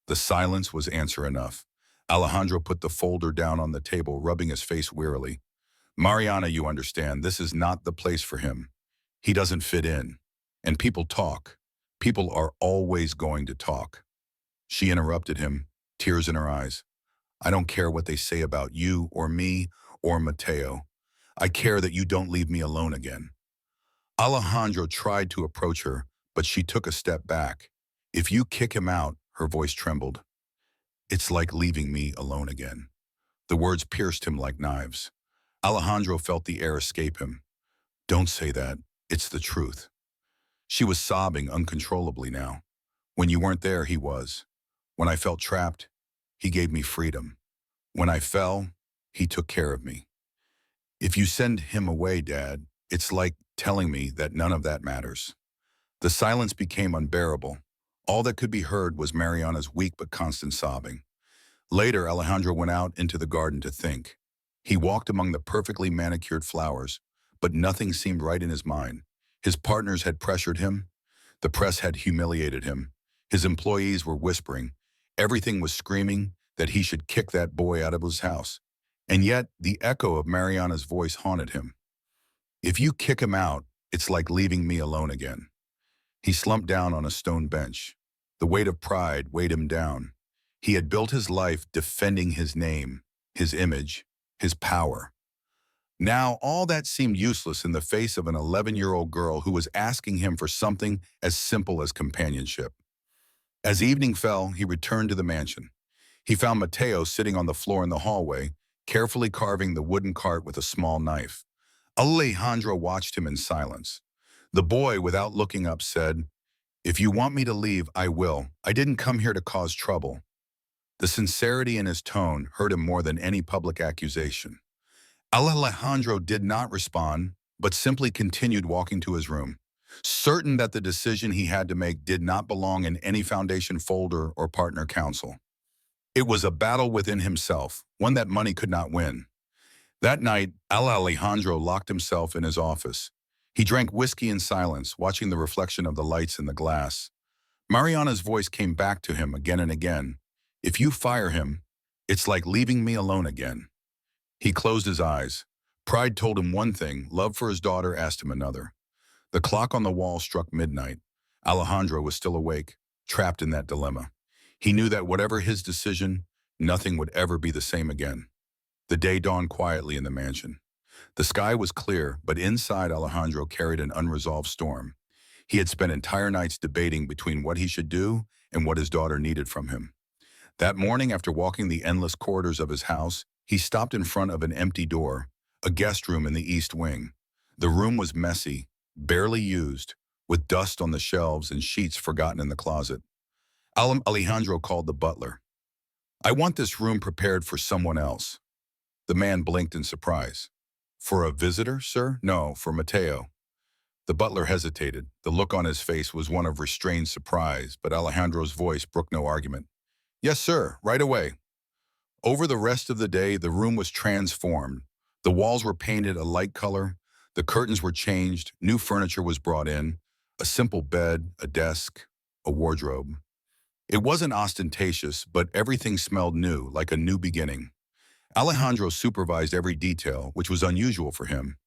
The silence was answer enough. Alejandro put the folder down on the table, rubbing his face wearily. "Mariana, you understand, this is not the place for him. He doesn't fit in. And people talk. People are always going to talk." She interrupted him, tears in her eyes. "I don't care what they say about you or me or Mateo. I care that you don't leave me alone again." Alejandro tried to approach her, but she took a step back. "If you kick him out," her voice trembled, "it's like leaving me alone again." The words pierced him like knives. Alejandro felt the air escape him. "Don't say that. It's the truth." She was sobbing uncontrollably now. "When you weren't there, he was. When I felt trapped, he gave me freedom. When I fell, he took care of me. If you send him away, Dad, it's like telling me that none of that matters." The silence became unbearable. All that could be heard was Mariana's weak but constant sobbing. Later, Alejandro went out into the garden to think. He walked among the perfectly manicured flowers, but nothing seemed right in his mind. His partners had pressured him. The press had humiliated him. His employees were whispering. Everything was screaming that he should kick that boy out of his house. And yet, the echo of Mariana's voice haunted him. "If you kick him out, it's like leaving me alone again." He slumped down on a stone bench. The weight of pride weighed him down. He had built his life defending his name, his image, his power. Now all that seemed useless in the face of an 11-year-old girl who was asking him for something as simple as companionship. As evening fell, he returned to the mansion. He found Mateo sitting on the floor in the hallway, carefully carving the wooden cart with a small knife. Alejandro watched him in silence. The boy, without looking up, said, "If you want me to leave, I will. I didn't come here to cause trouble." The sincerity in his tone hurt him more than any public accusation. Alejandro did not respond, but simply continued walking to his room, certain that the decision he had to make did not belong in any foundation folder or partner council. It was a battle within himself, one that money could not win. That night, Alejandro locked himself in his office. He drank whiskey in silence, watching the reflection of the lights in the glass. Mariana's voice came back to him again and again. "If you fire him, it's like leaving me alone again." He closed his eyes. Pride told him one thing, love for his daughter asked him another. The clock on the wall struck midnight. Alejandro was still awake, trapped in that dilemma. He knew that whatever his decision, nothing would ever be the same again. The day dawned quietly in the mansion. The sky was clear, but inside Alejandro carried an unresolved storm. He had spent entire nights debating between what he should do and what his daughter needed from him. That morning, after walking the endless corridors of his house, he stopped in front of an empty door, a guest room in the east wing. The room was messy, barely used, with dust on the shelves and sheets forgotten in the closet. Alejandro called the butler. "I want this room prepared for someone else." The man blinked in surprise. "For a visitor, sir?" "No, for Mateo." The butler hesitated. The look on his face was one of restrained surprise, but Alejandro's voice brooked no argument. "Yes, sir, right away." Over the rest of the day, the room was transformed. The walls were painted a light color, the curtains were changed, new furniture was brought in, a simple bed, a desk, a wardrobe. It wasn't ostentatious, but everything smelled new, like a new beginning. Alejandro supervised every detail, which was unusual for him.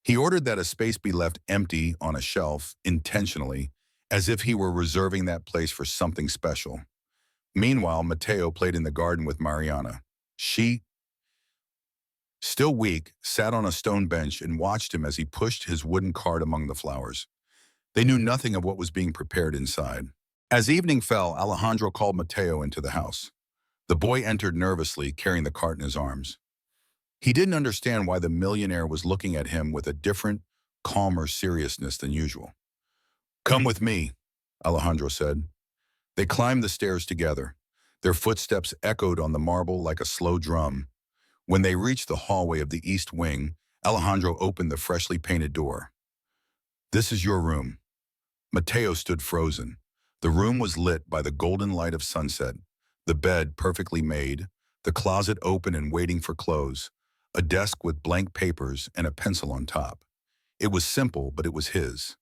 He ordered that a space be left empty on a shelf, intentionally, as if he were reserving that place for something special. Meanwhile, Mateo played in the garden with Mariana. She, still weak, sat on a stone bench and watched him as he pushed his wooden cart among the flowers. They knew nothing of what was being prepared inside. As evening fell, Alejandro called Mateo into the house. The boy entered nervously, carrying the cart in his arms. He didn't understand why the millionaire was looking at him with a different, calmer seriousness than usual. "Come with me," Alejandro said. They climbed the stairs together. Their footsteps echoed on the marble like a slow drum. When they reached the hallway of the east wing, Alejandro opened the freshly painted door. "This is your room." Mateo stood frozen. The room was lit by the golden light of sunset, the bed perfectly made, the closet open and waiting for clothes, a desk with blank papers and a pencil on top. It was simple, but it was his.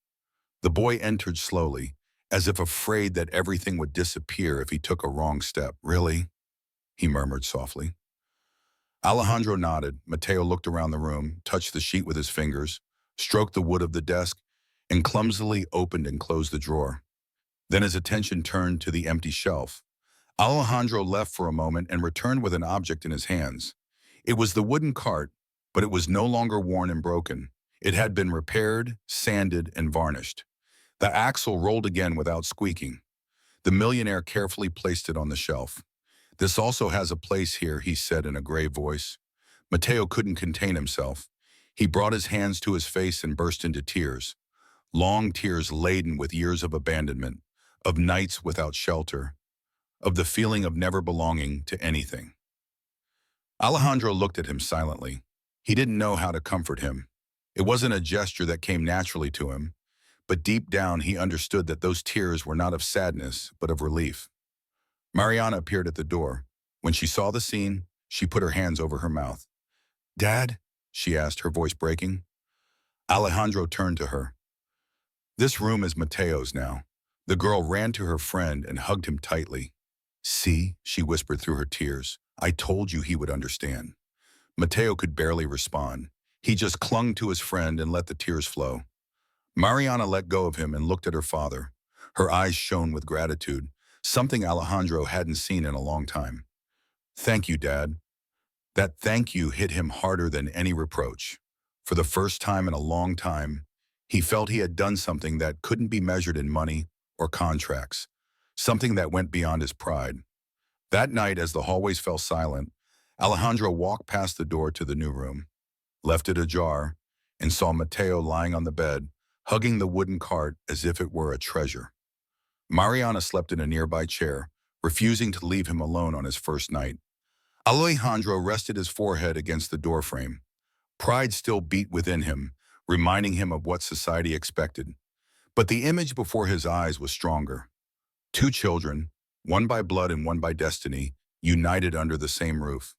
The boy entered slowly, as if afraid that everything would disappear if he took a wrong step. "Really?" he murmured softly. Alejandro nodded. Mateo looked around the room, touched the sheet with his fingers, stroked the wood of the desk, and clumsily opened and closed the drawer. Then his attention turned to the empty shelf. Alejandro left for a moment and returned with an object in his hands. It was the wooden cart, but it was no longer worn and broken. It had been repaired, sanded, and varnished. The axle rolled again without squeaking. The millionaire carefully placed it on the shelf. "This also has a place here," he said in a grave voice. Mateo couldn't contain himself. He brought his hands to his face and burst into tears. Long tears laden with years of abandonment, of nights without shelter, of the feeling of never belonging to anything. Alejandro looked at him silently. He didn't know how to comfort him. It wasn't a gesture that came naturally to him, but deep down he understood that those tears were not of sadness, but of relief. Mariana appeared at the door. When she saw the scene, she put her hands over her mouth. "Dad?" she asked, her voice breaking. Alejandro turned to her. "This room is Mateo's now." The girl ran to her friend and hugged him tightly. "See," she whispered through her tears, "I told you he would understand." Mateo could barely respond. He just clung to his friend and let the tears flow. Mariana let go of him and looked at her father. Her eyes shone with gratitude, something Alejandro hadn't seen in a long time. "Thank you, Dad." That thank you hit him harder than any reproach. For the first time in a long time, he felt he had done something that couldn't be measured in money or contracts, something that went beyond his pride. That night, as the hallways fell silent, Alejandro walked past the door to the new room, left it ajar, and saw Mateo lying on the bed, hugging the wooden cart as if it were a treasure. Mariana slept in a nearby chair, refusing to leave him alone on his first night. Alejandro rested his forehead against the doorframe. Pride still beat within him, reminding him of what society expected. But the image before his eyes was stronger. Two children, one by blood and one by destiny, united under the same roof.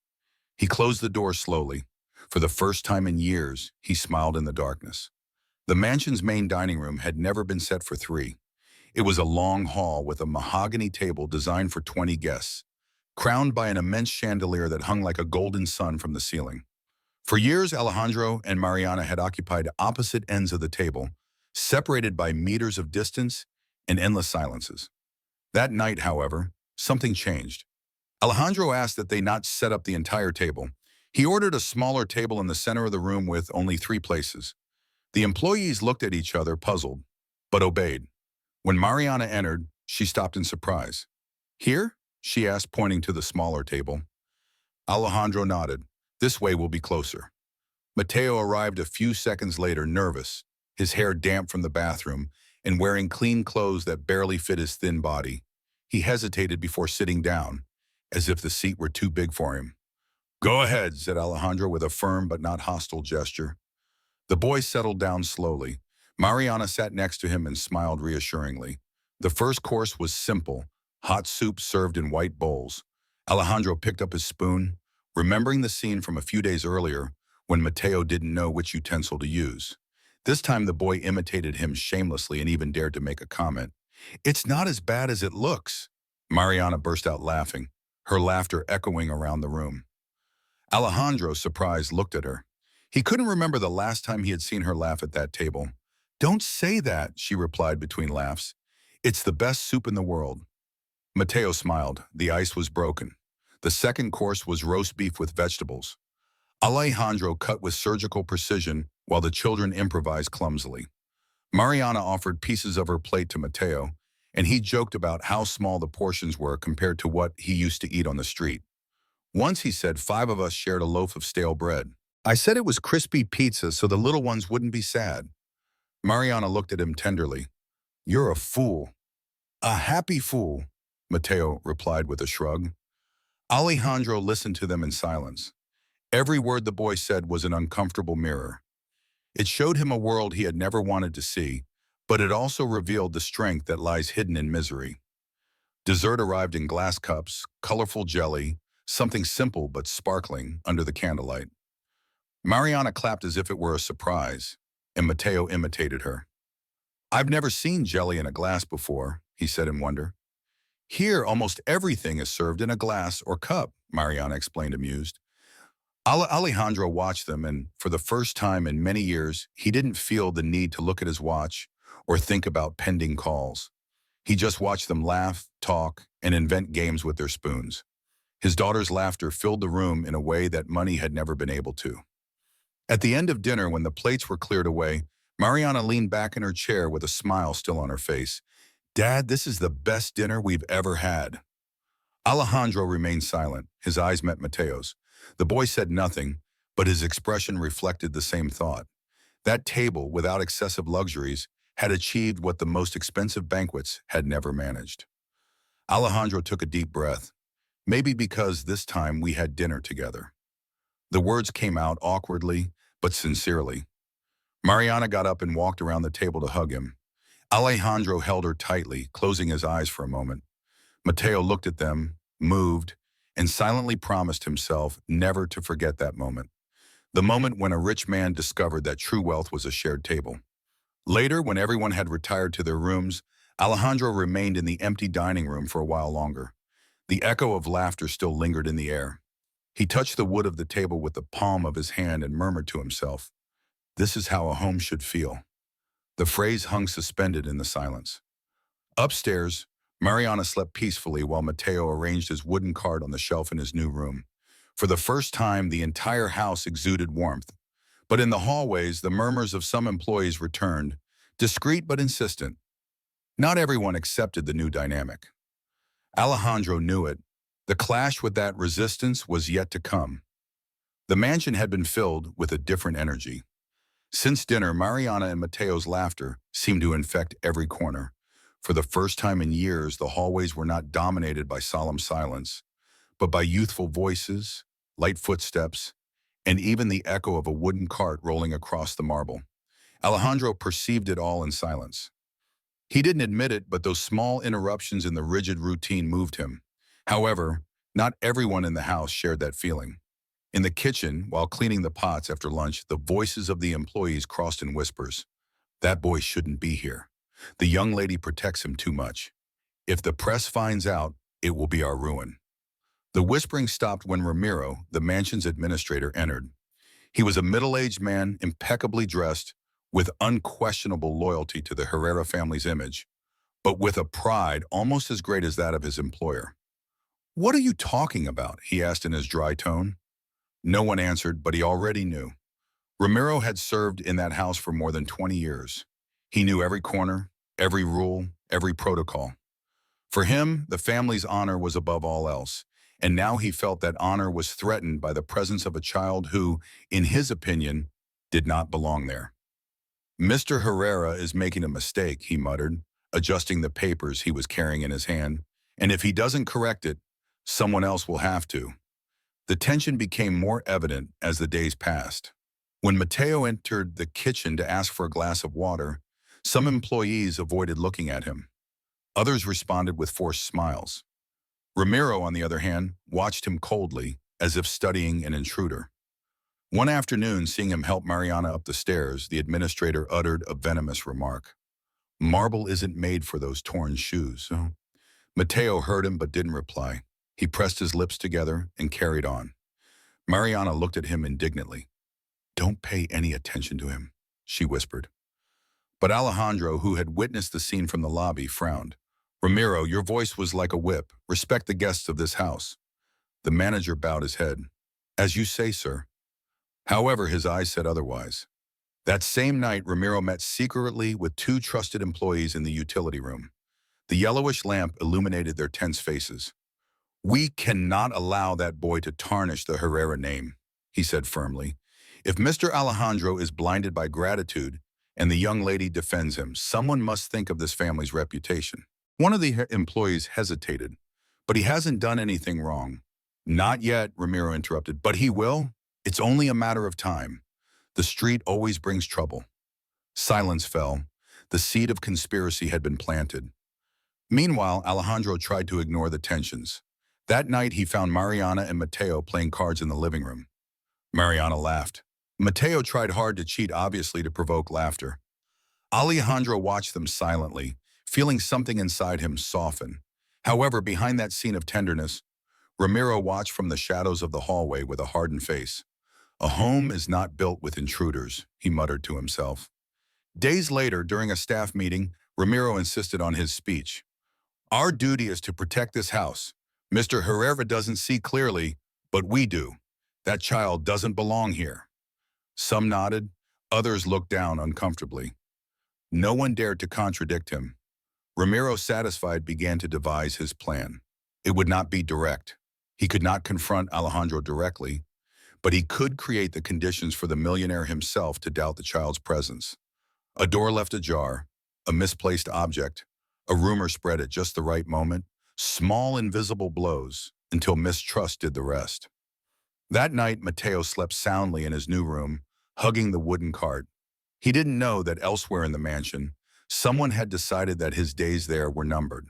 He closed the door slowly. For the first time in years, he smiled in the darkness. The mansion's main dining room had never been set for three. It was a long hall with a mahogany table designed for 20 guests, crowned by an immense chandelier that hung like a golden sun from the ceiling. For years, Alejandro and Mariana had occupied opposite ends of the table, separated by meters of distance and endless silences. That night, however, something changed. Alejandro asked that they not set up the entire table. He ordered a smaller table in the center of the room with only 3 places. The employees looked at each other, puzzled. but obeyed. When Mariana entered, she stopped in surprise. Here? She asked, pointing to the smaller table. Alejandro nodded. This way will be closer. Mateo arrived a few seconds later, nervous, his hair damp from the bathroom, and wearing clean clothes that barely fit his thin body. He hesitated before sitting down, as if the seat were too big for him. Go ahead, said Alejandro with a firm but not hostile gesture. The boy settled down slowly. Mariana sat next to him and smiled reassuringly. The first course was simple, hot soup served in white bowls. Alejandro picked up his spoon, remembering the scene from a few days earlier when Mateo didn't know which utensil to use. This time the boy imitated him shamelessly and even dared to make a comment. It's not as bad as it looks. Mariana burst out laughing, her laughter echoing around the room. Alejandro, surprised, looked at her. He couldn't remember the last time he had seen her laugh at that table. Don't say that, she replied between laughs. It's the best soup in the world. Mateo smiled. The ice was broken. The second course was roast beef with vegetables. Alejandro cut with surgical precision while the children improvised clumsily. Mariana offered pieces of her plate to Mateo, and he joked about how small the portions were compared to what he used to eat on the street. Once he said 5 of us shared a loaf of stale bread. I said it was crispy pizza so the little ones wouldn't be sad. Mariana looked at him tenderly. You're a fool. A happy fool, Mateo replied with a shrug. Alejandro listened to them in silence. Every word the boy said was an uncomfortable mirror. It showed him a world he had never wanted to see, but it also revealed the strength that lies hidden in misery. Dessert arrived in glass cups, colorful jelly, something simple but sparkling under the candlelight. Mariana clapped as if it were a surprise, and Mateo imitated her. I've never seen jelly in a glass before, he said in wonder. Here, almost everything is served in a glass or cup, Mariana explained, amused. Alejandro watched them, and for the first time in many years, he didn't feel the need to look at his watch or think about pending calls. He just watched them laugh, talk, and invent games with their spoons. His daughter's laughter filled the room in a way that money had never been able to. At the end of dinner, when the plates were cleared away, Mariana leaned back in her chair with a smile still on her face. Dad, this is the best dinner we've ever had. Alejandro remained silent. His eyes met Mateo's. The boy said nothing, but his expression reflected the same thought. That table, without excessive luxuries, had achieved what the most expensive banquets had never managed. Alejandro took a deep breath, maybe because this time we had dinner together. The words came out awkwardly, but sincerely. Mariana got up and walked around the table to hug him. Alejandro held her tightly, closing his eyes for a moment. Mateo looked at them, moved, and silently promised himself never to forget that moment. The moment when a rich man discovered that true wealth was a shared table. Later, when everyone had retired to their rooms, Alejandro remained in the empty dining room for a while longer. The echo of laughter still lingered in the air. He touched the wood of the table with the palm of his hand and murmured to himself, "This is how a home should feel." The phrase hung suspended in the silence. Upstairs, Mariana slept peacefully while Mateo arranged his wooden cart on the shelf in his new room. For the first time, the entire house exuded warmth. But in the hallways, the murmurs of some employees returned, discreet but insistent. Not everyone accepted the new dynamic. Alejandro knew it. The clash with that resistance was yet to come. The mansion had been filled with a different energy. Since dinner, Mariana and Mateo's laughter seemed to infect every corner. For the first time in years, the hallways were not dominated by solemn silence, but by youthful voices, light footsteps, and even the echo of a wooden cart rolling across the marble. Alejandro perceived it all in silence. He didn't admit it, but those small interruptions in the rigid routine moved him. However, not everyone in the house shared that feeling. In the kitchen, while cleaning the pots after lunch, the voices of the employees crossed in whispers. That boy shouldn't be here. The young lady protects him too much. If the press finds out, it will be our ruin. The whispering stopped when Ramiro, the mansion's administrator, entered. He was a middle-aged man, impeccably dressed, with unquestionable loyalty to the Herrera family's image, but with a pride almost as great as that of his employer. "What are you talking about?" he asked in his dry tone. No one answered, but he already knew. Ramiro had served in that house for more than 20 years. He knew every corner, every rule, every protocol. For him, the family's honor was above all else, and now he felt that honor was threatened by the presence of a child who, in his opinion, did not belong there. Mr. Herrera is making a mistake, he muttered, adjusting the papers he was carrying in his hand. And if he doesn't correct it, someone else will have to. The tension became more evident as the days passed. When Mateo entered the kitchen to ask for a glass of water, some employees avoided looking at him. Others responded with forced smiles. Ramiro, on the other hand, watched him coldly, as if studying an intruder. One afternoon, seeing him help Mariana up the stairs, the administrator uttered a venomous remark. "Marble isn't made for those torn shoes." Mateo heard him but didn't reply. He pressed his lips together and carried on. Mariana looked at him indignantly. "Don't pay any attention to him," she whispered. But Alejandro, who had witnessed the scene from the lobby, frowned. "Ramiro, your voice was like a whip. Respect the guests of this house." The manager bowed his head. "As you say, sir." However, his eyes said otherwise. That same night, Ramiro met secretly with two trusted employees in the utility room. The yellowish lamp illuminated their tense faces. "We cannot allow that boy to tarnish the Herrera name," he said firmly. "If Mr. Alejandro is blinded by gratitude and the young lady defends him, someone must think of this family's reputation." One of the employees hesitated. "But he hasn't done anything wrong." "Not yet," Ramiro interrupted, "but he will. It's only a matter of time. The street always brings trouble." Silence fell. The seed of conspiracy had been planted. Meanwhile, Alejandro tried to ignore the tensions. That night, he found Mariana and Mateo playing cards in the living room. Mariana laughed. Mateo tried hard to cheat, obviously to provoke laughter. Alejandro watched them silently, feeling something inside him soften. However, behind that scene of tenderness, Ramiro watched from the shadows of the hallway with a hardened face. "A home is not built with intruders," he muttered to himself. Days later, during a staff meeting, Ramiro insisted on his speech. "Our duty is to protect this house. Mr. Herrera doesn't see clearly, but we do. That child doesn't belong here." Some nodded, others looked down uncomfortably. No one dared to contradict him. Ramiro, satisfied, began to devise his plan. It would not be direct. He could not confront Alejandro directly, but he could create the conditions for the millionaire himself to doubt the child's presence. A door left ajar, a misplaced object, a rumor spread at just the right moment, small invisible blows, until mistrust did the rest. That night, Mateo slept soundly in his new room, hugging the wooden cart. He didn't know that elsewhere in the mansion, someone had decided that his days there were numbered.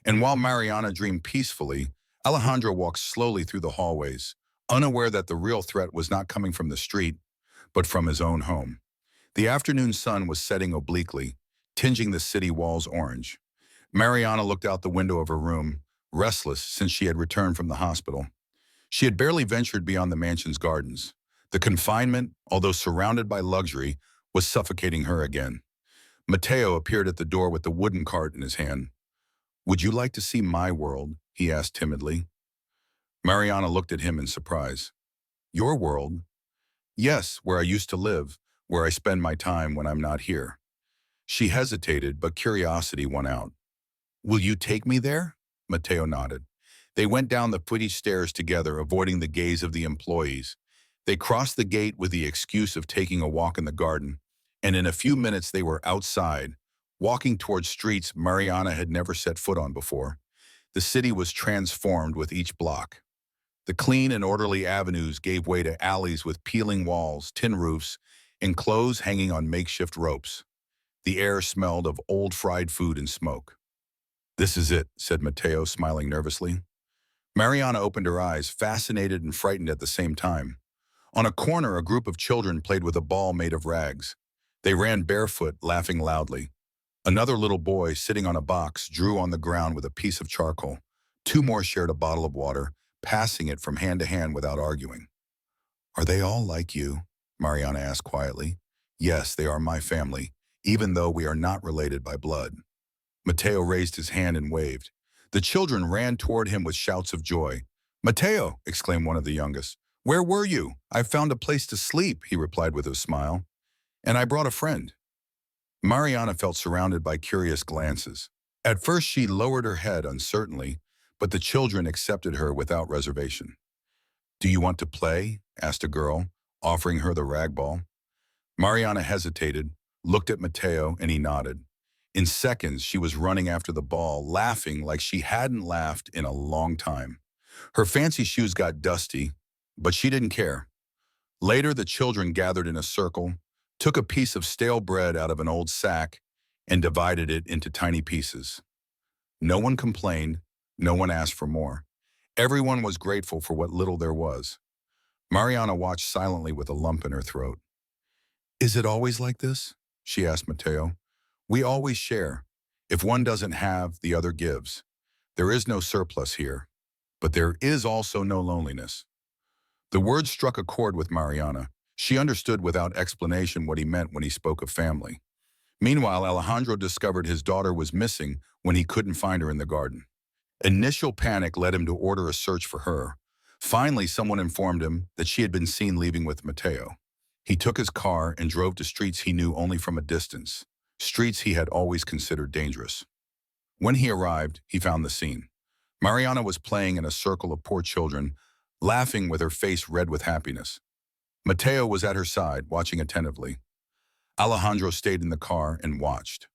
And while Mariana dreamed peacefully, Alejandro walked slowly through the hallways, unaware that the real threat was not coming from the street, but from his own home. The afternoon sun was setting obliquely, tinging the city walls orange. Mariana looked out the window of her room, restless since she had returned from the hospital. She had barely ventured beyond the mansion's gardens. The confinement, although surrounded by luxury, was suffocating her again. Mateo appeared at the door with the wooden cart in his hand. "Would you like to see my world?" he asked timidly. Mariana looked at him in surprise. "Your world?" "Yes, where I used to live, where I spend my time when I'm not here." She hesitated, but curiosity won out. "Will you take me there?" Mateo nodded. They went down the footy stairs together, avoiding the gaze of the employees. They crossed the gate with the excuse of taking a walk in the garden, and in a few minutes they were outside, walking towards streets Mariana had never set foot on before. The city was transformed with each block. The clean and orderly avenues gave way to alleys with peeling walls, tin roofs, and clothes hanging on makeshift ropes. The air smelled of old fried food and smoke. "This is it," said Mateo, smiling nervously. Mariana opened her eyes, fascinated and frightened at the same time. On a corner, a group of children played with a ball made of rags. They ran barefoot, laughing loudly. Another little boy, sitting on a box, drew on the ground with a piece of charcoal. Two more shared a bottle of water, passing it from hand to hand without arguing. "Are they all like you?" Mariana asked quietly. "Yes, they are my family, even though we are not related by blood." Mateo raised his hand and waved. The children ran toward him with shouts of joy. "Mateo!" exclaimed one of the youngest. "Where were you?" "I found a place to sleep," he replied with a smile. "And I brought a friend." Mariana felt surrounded by curious glances. At first, she lowered her head uncertainly, but the children accepted her without reservation. "Do you want to play?" asked a girl, offering her the rag ball. Mariana hesitated, looked at Mateo, and he nodded. In seconds, she was running after the ball, laughing like she hadn't laughed in a long time. Her fancy shoes got dusty, but she didn't care. Later, the children gathered in a circle, took a piece of stale bread out of an old sack, and divided it into tiny pieces. No one complained, no one asked for more. Everyone was grateful for what little there was. Mariana watched silently with a lump in her throat. "Is it always like this?" she asked Mateo. "We always share. If one doesn't have, the other gives. There is no surplus here, but there is also no loneliness." The words struck a chord with Mariana. She understood without explanation what he meant when he spoke of family. Meanwhile, Alejandro discovered his daughter was missing when he couldn't find her in the garden. Initial panic led him to order a search for her. Finally, someone informed him that she had been seen leaving with Mateo. He took his car and drove to streets he knew only from a distance, streets he had always considered dangerous. When he arrived, he found the scene. Mariana was playing in a circle of poor children, laughing with her face red with happiness. Mateo was at her side, watching attentively. Alejandro stayed in the car and watched.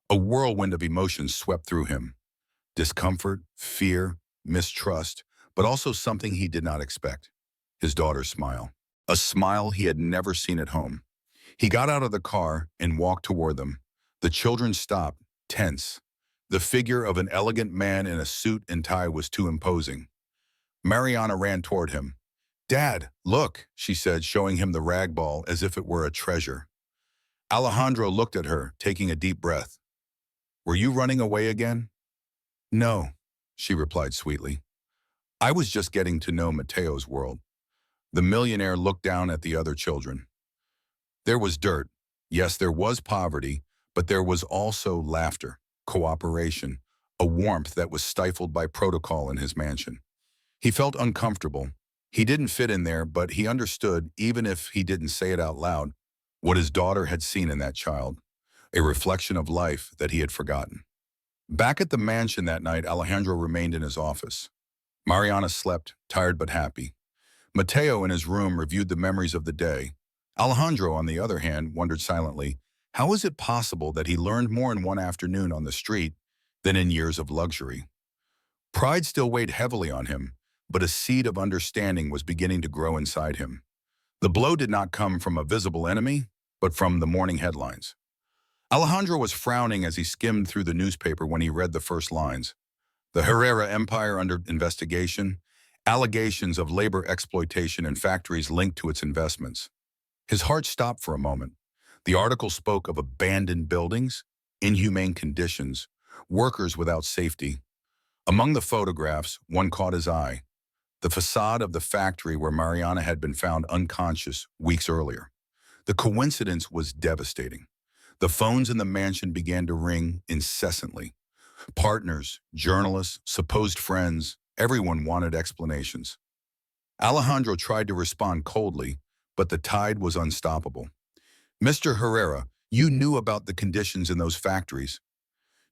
A whirlwind of emotions swept through him. Discomfort, fear, mistrust, but also something he did not expect. His daughter's smile. A smile he had never seen at home. He got out of the car and walked toward them. The children stopped, tense. The figure of an elegant man in a suit and tie was too imposing. Mariana ran toward him. "Dad, look," she said, showing him the rag ball as if it were a treasure. Alejandro looked at her, taking a deep breath. "Were you running away again?" "No," she replied sweetly. "I was just getting to know Mateo's world." The millionaire looked down at the other children. There was dirt. Yes, there was poverty, but there was also laughter, cooperation, a warmth that was stifled by protocol in his mansion. He felt uncomfortable. He didn't fit in there, but he understood, even if he didn't say it out loud, what his daughter had seen in that child, a reflection of life that he had forgotten. Back at the mansion that night, Alejandro remained in his office. Mariana slept, tired but happy. Mateo in his room reviewed the memories of the day. Alejandro, on the other hand, wondered silently, how is it possible that he learned more in one afternoon on the street than in years of luxury? Pride still weighed heavily on him, but a seed of understanding was beginning to grow inside him. The blow did not come from a visible enemy, but from the morning headlines. Alejandro was frowning as he skimmed through the newspaper when he read the first lines. The Herrera Empire under investigation, allegations of labor exploitation in factories linked to its investments. His heart stopped for a moment. The article spoke of abandoned buildings, inhumane conditions, workers without safety. Among the photographs, one caught his eye. The facade of the factory where Mariana had been found unconscious weeks earlier. The coincidence was devastating. The phones in the mansion began to ring incessantly. Partners, journalists, supposed friends, everyone wanted explanations. Alejandro tried to respond coldly, but the tide was unstoppable. "Mr. Herrera, you knew about the conditions in those factories.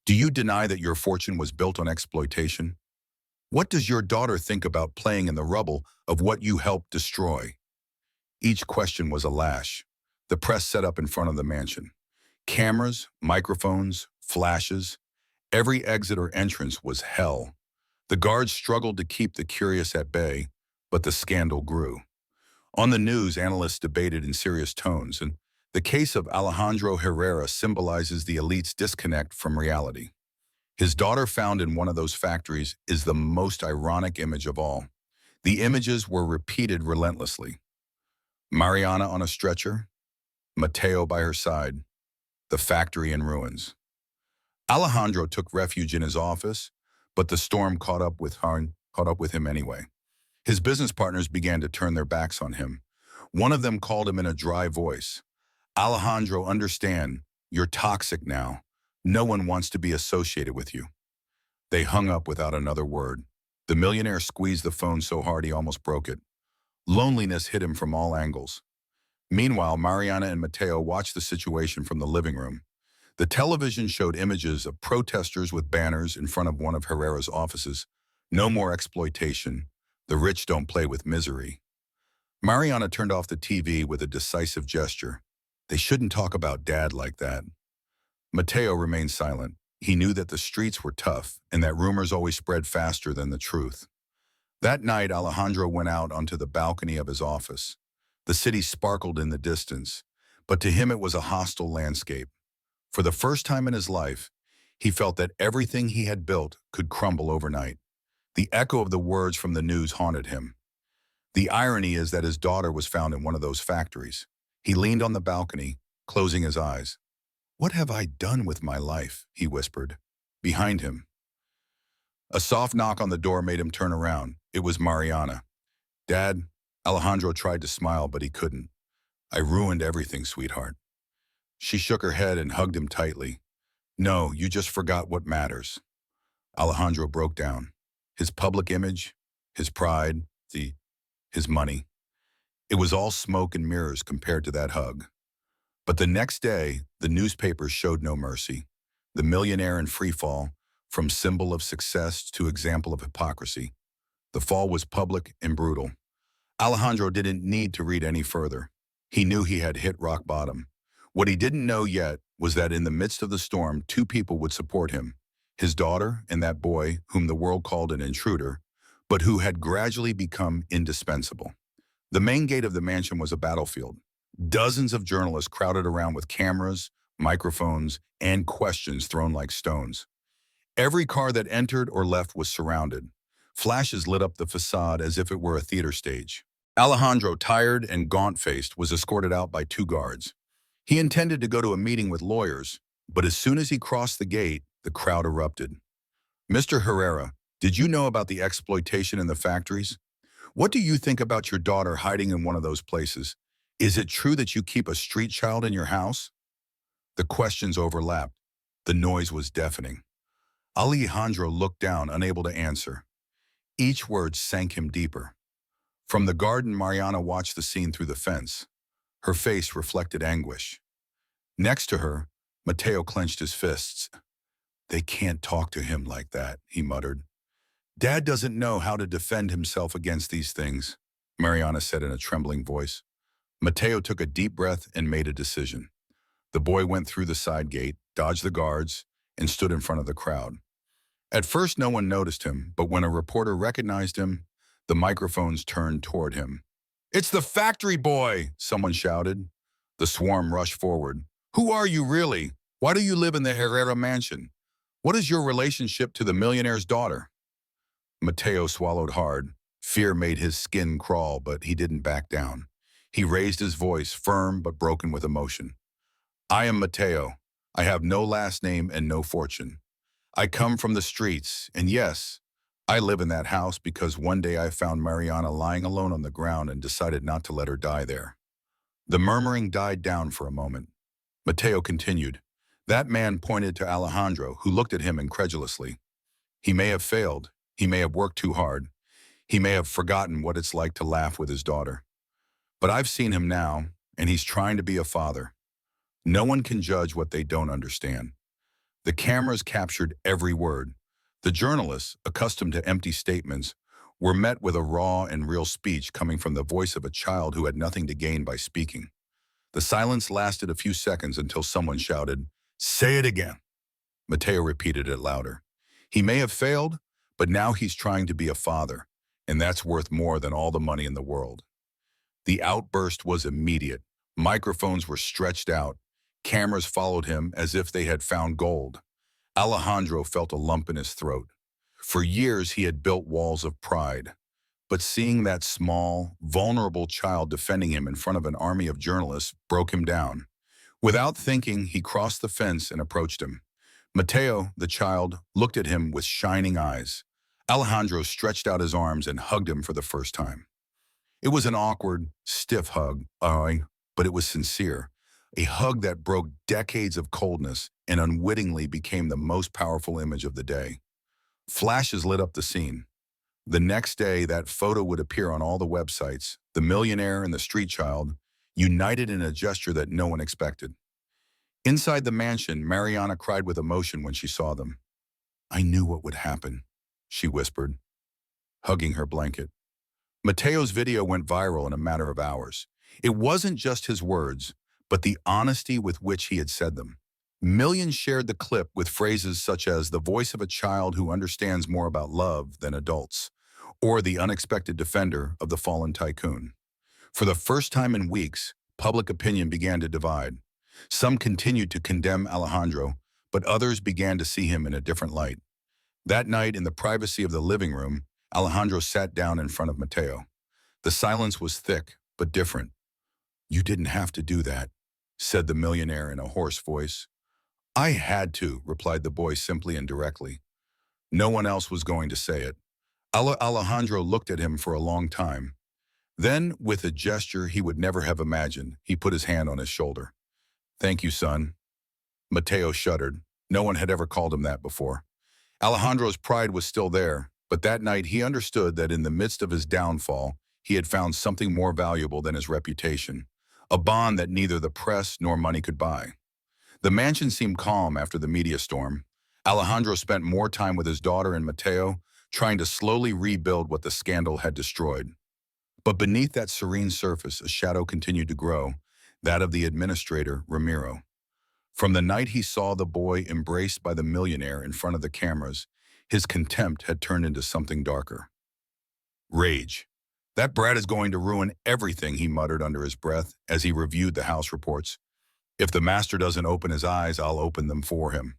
Do you deny that your fortune was built on exploitation? What does your daughter think about playing in the rubble of what you helped destroy?" Each question was a lash. The press set up in front of the mansion. Cameras, microphones, flashes. Every exit or entrance was hell. The guards struggled to keep the curious at bay, but the scandal grew. On the news, analysts debated in serious tones, and the case of Alejandro Herrera symbolizes the elite's disconnect from reality. His daughter found in one of those factories is the most ironic image of all. The images were repeated relentlessly. Mariana on a stretcher, Mateo by her side, the factory in ruins. Alejandro took refuge in his office, but the storm caught up with him anyway. His business partners began to turn their backs on him. One of them called him in a dry voice. "Alejandro, understand, you're toxic now. No one wants to be associated with you." They hung up without another word. The millionaire squeezed the phone so hard he almost broke it. Loneliness hit him from all angles. Meanwhile, Mariana and Mateo watched the situation from the living room. The television showed images of protesters with banners in front of one of Herrera's offices. No more exploitation. The rich don't play with misery. Mariana turned off the TV with a decisive gesture. They shouldn't talk about Dad like that. Mateo remained silent. He knew that the streets were tough and that rumors always spread faster than the truth. That night, Alejandro went out onto the balcony of his office. The city sparkled in the distance, but to him it was a hostile landscape. For the first time in his life, he felt that everything he had built could crumble overnight. The echo of the words from the news haunted him. The irony is that his daughter was found in one of those factories. He leaned on the balcony, closing his eyes. "What have I done with my life?" he whispered. Behind him, a soft knock on the door made him turn around. It was Mariana. "Dad," Alejandro tried to smile, but he couldn't. "I ruined everything, sweetheart." She shook her head and hugged him tightly. "No, you just forgot what matters." Alejandro broke down. His public image, his pride, his money. It was all smoke and mirrors compared to that hug. But the next day, the newspapers showed no mercy. The millionaire in free fall, from symbol of success to example of hypocrisy. The fall was public and brutal. Alejandro didn't need to read any further. He knew he had hit rock bottom. What he didn't know yet was that in the midst of the storm, two people would support him. His daughter and that boy whom the world called an intruder, but who had gradually become indispensable. The main gate of the mansion was a battlefield. Dozens of journalists crowded around with cameras, microphones, and questions thrown like stones. Every car that entered or left was surrounded. Flashes lit up the facade as if it were a theater stage. Alejandro, tired and gaunt-faced, was escorted out by two guards. He intended to go to a meeting with lawyers, but as soon as he crossed the gate, the crowd erupted. "Mr. Herrera, did you know about the exploitation in the factories? What do you think about your daughter hiding in one of those places? Is it true that you keep a street child in your house?" The questions overlapped. The noise was deafening. Alejandro looked down, unable to answer. Each word sank him deeper. From the garden, Mariana watched the scene through the fence. Her face reflected anguish. Next to her, Mateo clenched his fists. "They can't talk to him like that," he muttered. "Dad doesn't know how to defend himself against these things," Mariana said in a trembling voice. Mateo took a deep breath and made a decision. The boy went through the side gate, dodged the guards, and stood in front of the crowd. At first, no one noticed him, but when a reporter recognized him, the microphones turned toward him. "It's the factory boy!" someone shouted. The swarm rushed forward. "Who are you really? Why do you live in the Herrera mansion? What is your relationship to the millionaire's daughter?" Mateo swallowed hard. Fear made his skin crawl, but he didn't back down. He raised his voice, firm but broken with emotion. "I am Mateo. I have no last name and no fortune. I come from the streets, and yes, I live in that house because one day I found Mariana lying alone on the ground and decided not to let her die there." The murmuring died down for a moment. Mateo continued. That man pointed to Alejandro, who looked at him incredulously. "He may have failed. He may have worked too hard. He may have forgotten what it's like to laugh with his daughter. But I've seen him now, and he's trying to be a father. No one can judge what they don't understand." The cameras captured every word. The journalists, accustomed to empty statements, were met with a raw and real speech coming from the voice of a child who had nothing to gain by speaking. The silence lasted a few seconds until someone shouted, "Say it again." Mateo repeated it louder. "He may have failed, but now he's trying to be a father, and that's worth more than all the money in the world." The outburst was immediate. Microphones were stretched out. Cameras followed him as if they had found gold. Alejandro felt a lump in his throat. For years he had built walls of pride, but seeing that small, vulnerable child defending him in front of an army of journalists broke him down. Without thinking, he crossed the fence and approached him. Mateo, the child, looked at him with shining eyes. Alejandro stretched out his arms and hugged him for the first time. It was an awkward, stiff hug, but it was sincere. A hug that broke decades of coldness and unwittingly became the most powerful image of the day. Flashes lit up the scene. The next day, that photo would appear on all the websites, the millionaire and the street child, united in a gesture that no one expected. Inside the mansion, Mariana cried with emotion when she saw them. I knew what would happen, she whispered, hugging her blanket. Mateo's video went viral in a matter of hours. It wasn't just his words, but the honesty with which he had said them. Millions shared the clip with phrases such as the voice of a child who understands more about love than adults, or the unexpected defender of the fallen tycoon. For the first time in weeks, public opinion began to divide. Some continued to condemn Alejandro, but others began to see him in a different light. That night, in the privacy of the living room, Alejandro sat down in front of Mateo. The silence was thick, but different. You didn't have to do that, said the millionaire in a hoarse voice. I had to, replied the boy simply and directly. No one else was going to say it. Alejandro looked at him for a long time. Then, with a gesture he would never have imagined, he put his hand on his shoulder. Thank you, son. Mateo shuddered. No one had ever called him that before. Alejandro's pride was still there, but that night he understood that in the midst of his downfall, he had found something more valuable than his reputation, a bond that neither the press nor money could buy. The mansion seemed calm after the media storm. Alejandro spent more time with his daughter and Mateo, trying to slowly rebuild what the scandal had destroyed. But beneath that serene surface, a shadow continued to grow, that of the administrator, Ramiro. From the night he saw the boy embraced by the millionaire in front of the cameras, his contempt had turned into something darker. Rage. That brat is going to ruin everything, he muttered under his breath as he reviewed the house reports. If the master doesn't open his eyes, I'll open them for him.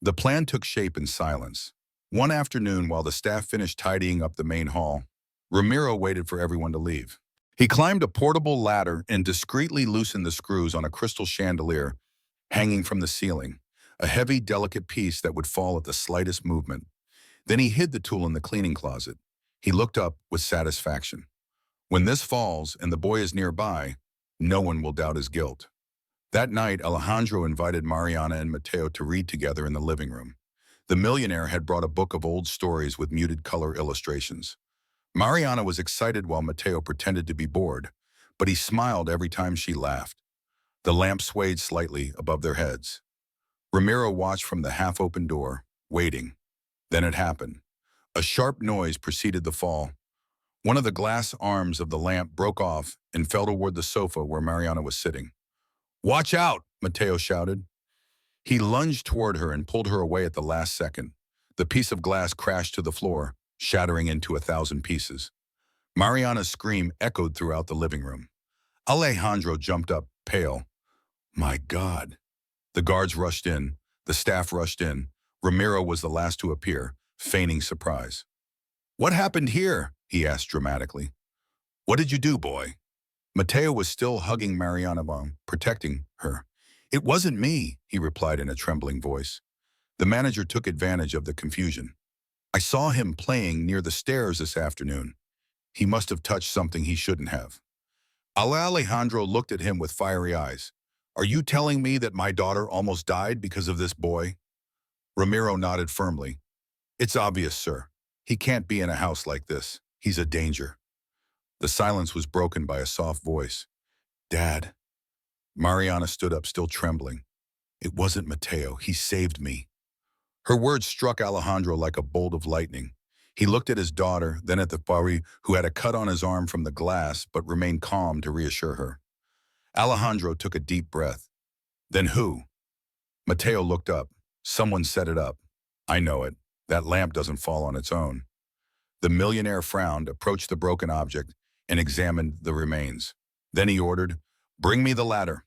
The plan took shape in silence. One afternoon, while the staff finished tidying up the main hall, Ramiro waited for everyone to leave. He climbed a portable ladder and discreetly loosened the screws on a crystal chandelier hanging from the ceiling, a heavy, delicate piece that would fall at the slightest movement. Then he hid the tool in the cleaning closet. He looked up with satisfaction. When this falls and the boy is nearby, no one will doubt his guilt. That night, Alejandro invited Mariana and Mateo to read together in the living room. The millionaire had brought a book of old stories with muted color illustrations. Mariana was excited while Mateo pretended to be bored, but he smiled every time she laughed. The lamp swayed slightly above their heads. Ramiro watched from the half-open door, waiting. Then it happened. A sharp noise preceded the fall. One of the glass arms of the lamp broke off and fell toward the sofa where Mariana was sitting. "Watch out!" Mateo shouted. He lunged toward her and pulled her away at the last second. The piece of glass crashed to the floor, shattering into 1,000 pieces. Mariana's scream echoed throughout the living room. Alejandro jumped up, pale. My God. The guards rushed in. The staff rushed in. Ramiro was the last to appear, feigning surprise. "What happened here?" he asked dramatically. "What did you do, boy?" Mateo was still hugging Mariana, protecting her. "It wasn't me," he replied in a trembling voice. The manager took advantage of the confusion. "I saw him playing near the stairs this afternoon. He must have touched something he shouldn't have." Alejandro looked at him with fiery eyes. "Are you telling me that my daughter almost died because of this boy?" Ramiro nodded firmly. "It's obvious, sir. He can't be in a house like this. He's a danger." The silence was broken by a soft voice. "Dad." Mariana stood up, still trembling. "It wasn't Mateo. He saved me." Her words struck Alejandro like a bolt of lightning. He looked at his daughter, then at the boy who had a cut on his arm from the glass but remained calm to reassure her. Alejandro took a deep breath. "Then who?" Mateo looked up. "Someone set it up. I know it. That lamp doesn't fall on its own." The millionaire frowned, approached the broken object, and examined the remains. Then he ordered, "Bring me the ladder."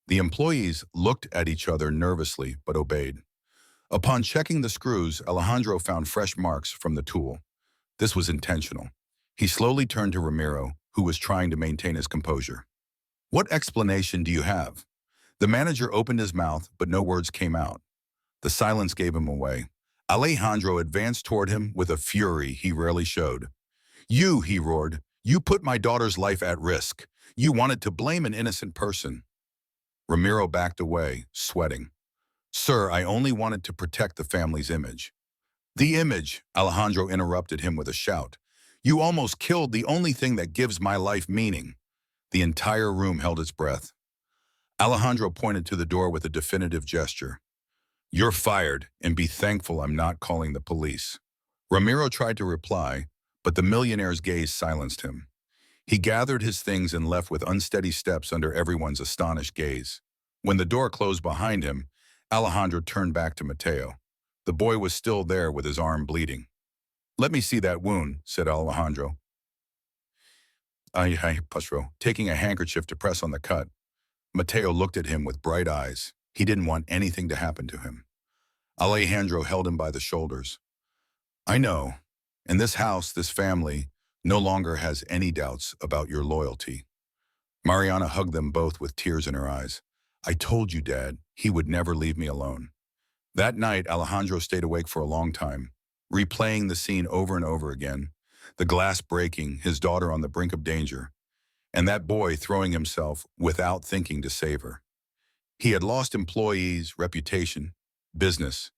The employees looked at each other nervously but obeyed. Upon checking the screws, Alejandro found fresh marks from the tool. This was intentional. He slowly turned to Ramiro, who was trying to maintain his composure. "What explanation do you have?" The manager opened his mouth, but no words came out. The silence gave him away. Alejandro advanced toward him with a fury he rarely showed. "You," he roared, "you put my daughter's life at risk. You wanted to blame an innocent person." Ramiro backed away, sweating. "Sir, I only wanted to protect the family's image." "The image," Alejandro interrupted him with a shout. "You almost killed the only thing that gives my life meaning." The entire room held its breath. Alejandro pointed to the door with a definitive gesture. You're fired, and be thankful I'm not calling the police. Ramiro tried to reply, but the millionaire's gaze silenced him. He gathered his things and left with unsteady steps under everyone's astonished gaze. When the door closed behind him, Alejandro turned back to Mateo. The boy was still there with his arm bleeding. Let me see that wound, said Alejandro. Ay, Pastro, taking a handkerchief to press on the cut. Mateo looked at him with bright eyes. He didn't want anything to happen to him. Alejandro held him by the shoulders. I know. In this house, this family no longer has any doubts about your loyalty. Mariana hugged them both with tears in her eyes. I told you, Dad, he would never leave me alone. That night, Alejandro stayed awake for a long time, replaying the scene over and over again, the glass breaking, his daughter on the brink of danger, and that boy throwing himself without thinking to save her. He had lost employees, reputation, business,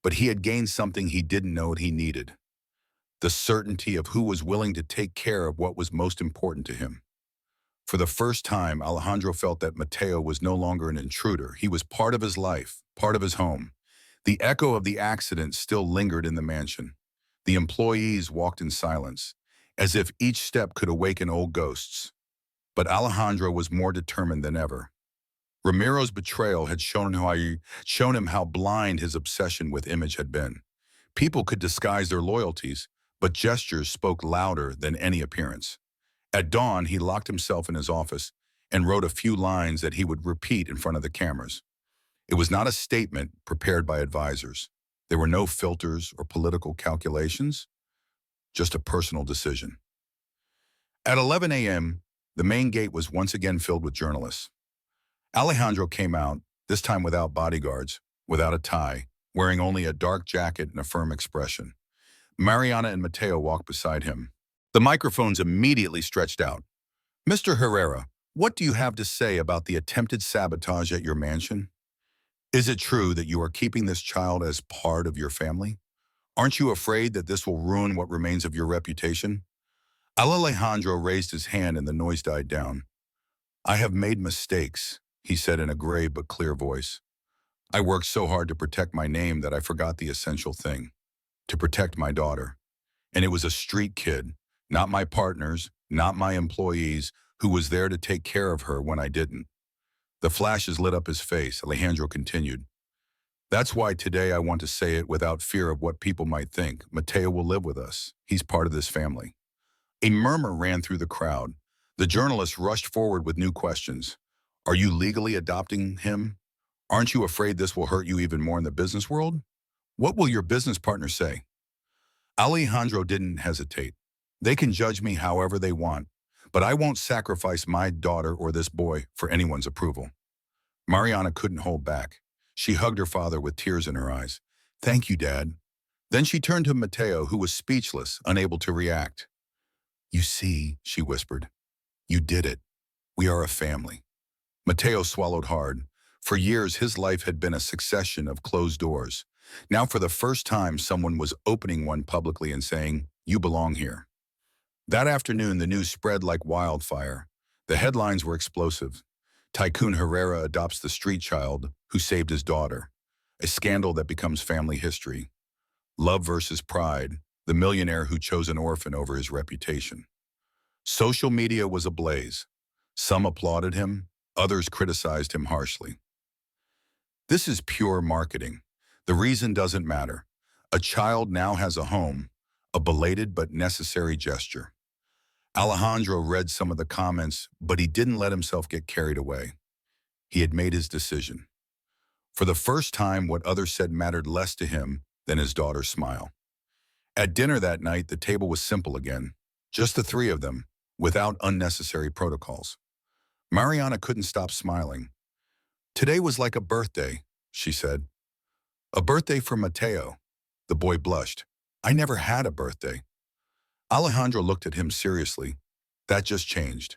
but he had gained something he didn't know he needed, the certainty of who was willing to take care of what was most important to him. For the first time, Alejandro felt that Mateo was no longer an intruder. He was part of his life, part of his home. The echo of the accident still lingered in the mansion. The employees walked in silence, as if each step could awaken old ghosts. But Alejandro was more determined than ever. Ramiro's betrayal had shown him how blind his obsession with image had been. People could disguise their loyalties, but gestures spoke louder than any appearance. At dawn, he locked himself in his office and wrote a few lines that he would repeat in front of the cameras. It was not a statement prepared by advisors. There were no filters or political calculations, just a personal decision. At 11 a.m., the main gate was once again filled with journalists. Alejandro came out, this time without bodyguards, without a tie, wearing only a dark jacket and a firm expression. Mariana and Mateo walked beside him. The microphones immediately stretched out. Mr. Herrera, what do you have to say about the attempted sabotage at your mansion? Is it true that you are keeping this child as part of your family? Aren't you afraid that this will ruin what remains of your reputation? Alejandro raised his hand and the noise died down. I have made mistakes, he said in a grave but clear voice. I worked so hard to protect my name that I forgot the essential thing, to protect my daughter. And it was a street kid, not my partners, not my employees, who was there to take care of her when I didn't. The flashes lit up his face. Alejandro continued. That's why today I want to say it without fear of what people might think. Mateo will live with us. He's part of this family. A murmur ran through the crowd. The journalists rushed forward with new questions. Are you legally adopting him? Aren't you afraid this will hurt you even more in the business world? What will your business partner say? Alejandro didn't hesitate. They can judge me however they want, but I won't sacrifice my daughter or this boy for anyone's approval. Mariana couldn't hold back. She hugged her father with tears in her eyes. Thank you, Dad. Then she turned to Mateo, who was speechless, unable to react. You see, she whispered, you did it. We are a family. Mateo swallowed hard. For years, his life had been a succession of closed doors. Now, for the first time, someone was opening one publicly and saying, you belong here. That afternoon, the news spread like wildfire. The headlines were explosive. Tycoon Herrera adopts the street child who saved his daughter. A scandal that becomes family history. Love versus pride. The millionaire who chose an orphan over his reputation. Social media was ablaze. Some applauded him, others criticized him harshly. This is pure marketing. The reason doesn't matter. A child now has a home, a belated but necessary gesture. Alejandro read some of the comments, but he didn't let himself get carried away. He had made his decision. For the first time, what others said mattered less to him than his daughter's smile. At dinner that night, the table was simple again, just the three of them, without unnecessary protocols. Mariana couldn't stop smiling. Today was like a birthday, she said. A birthday for Mateo. The boy blushed. I never had a birthday. Alejandro looked at him seriously. That just changed.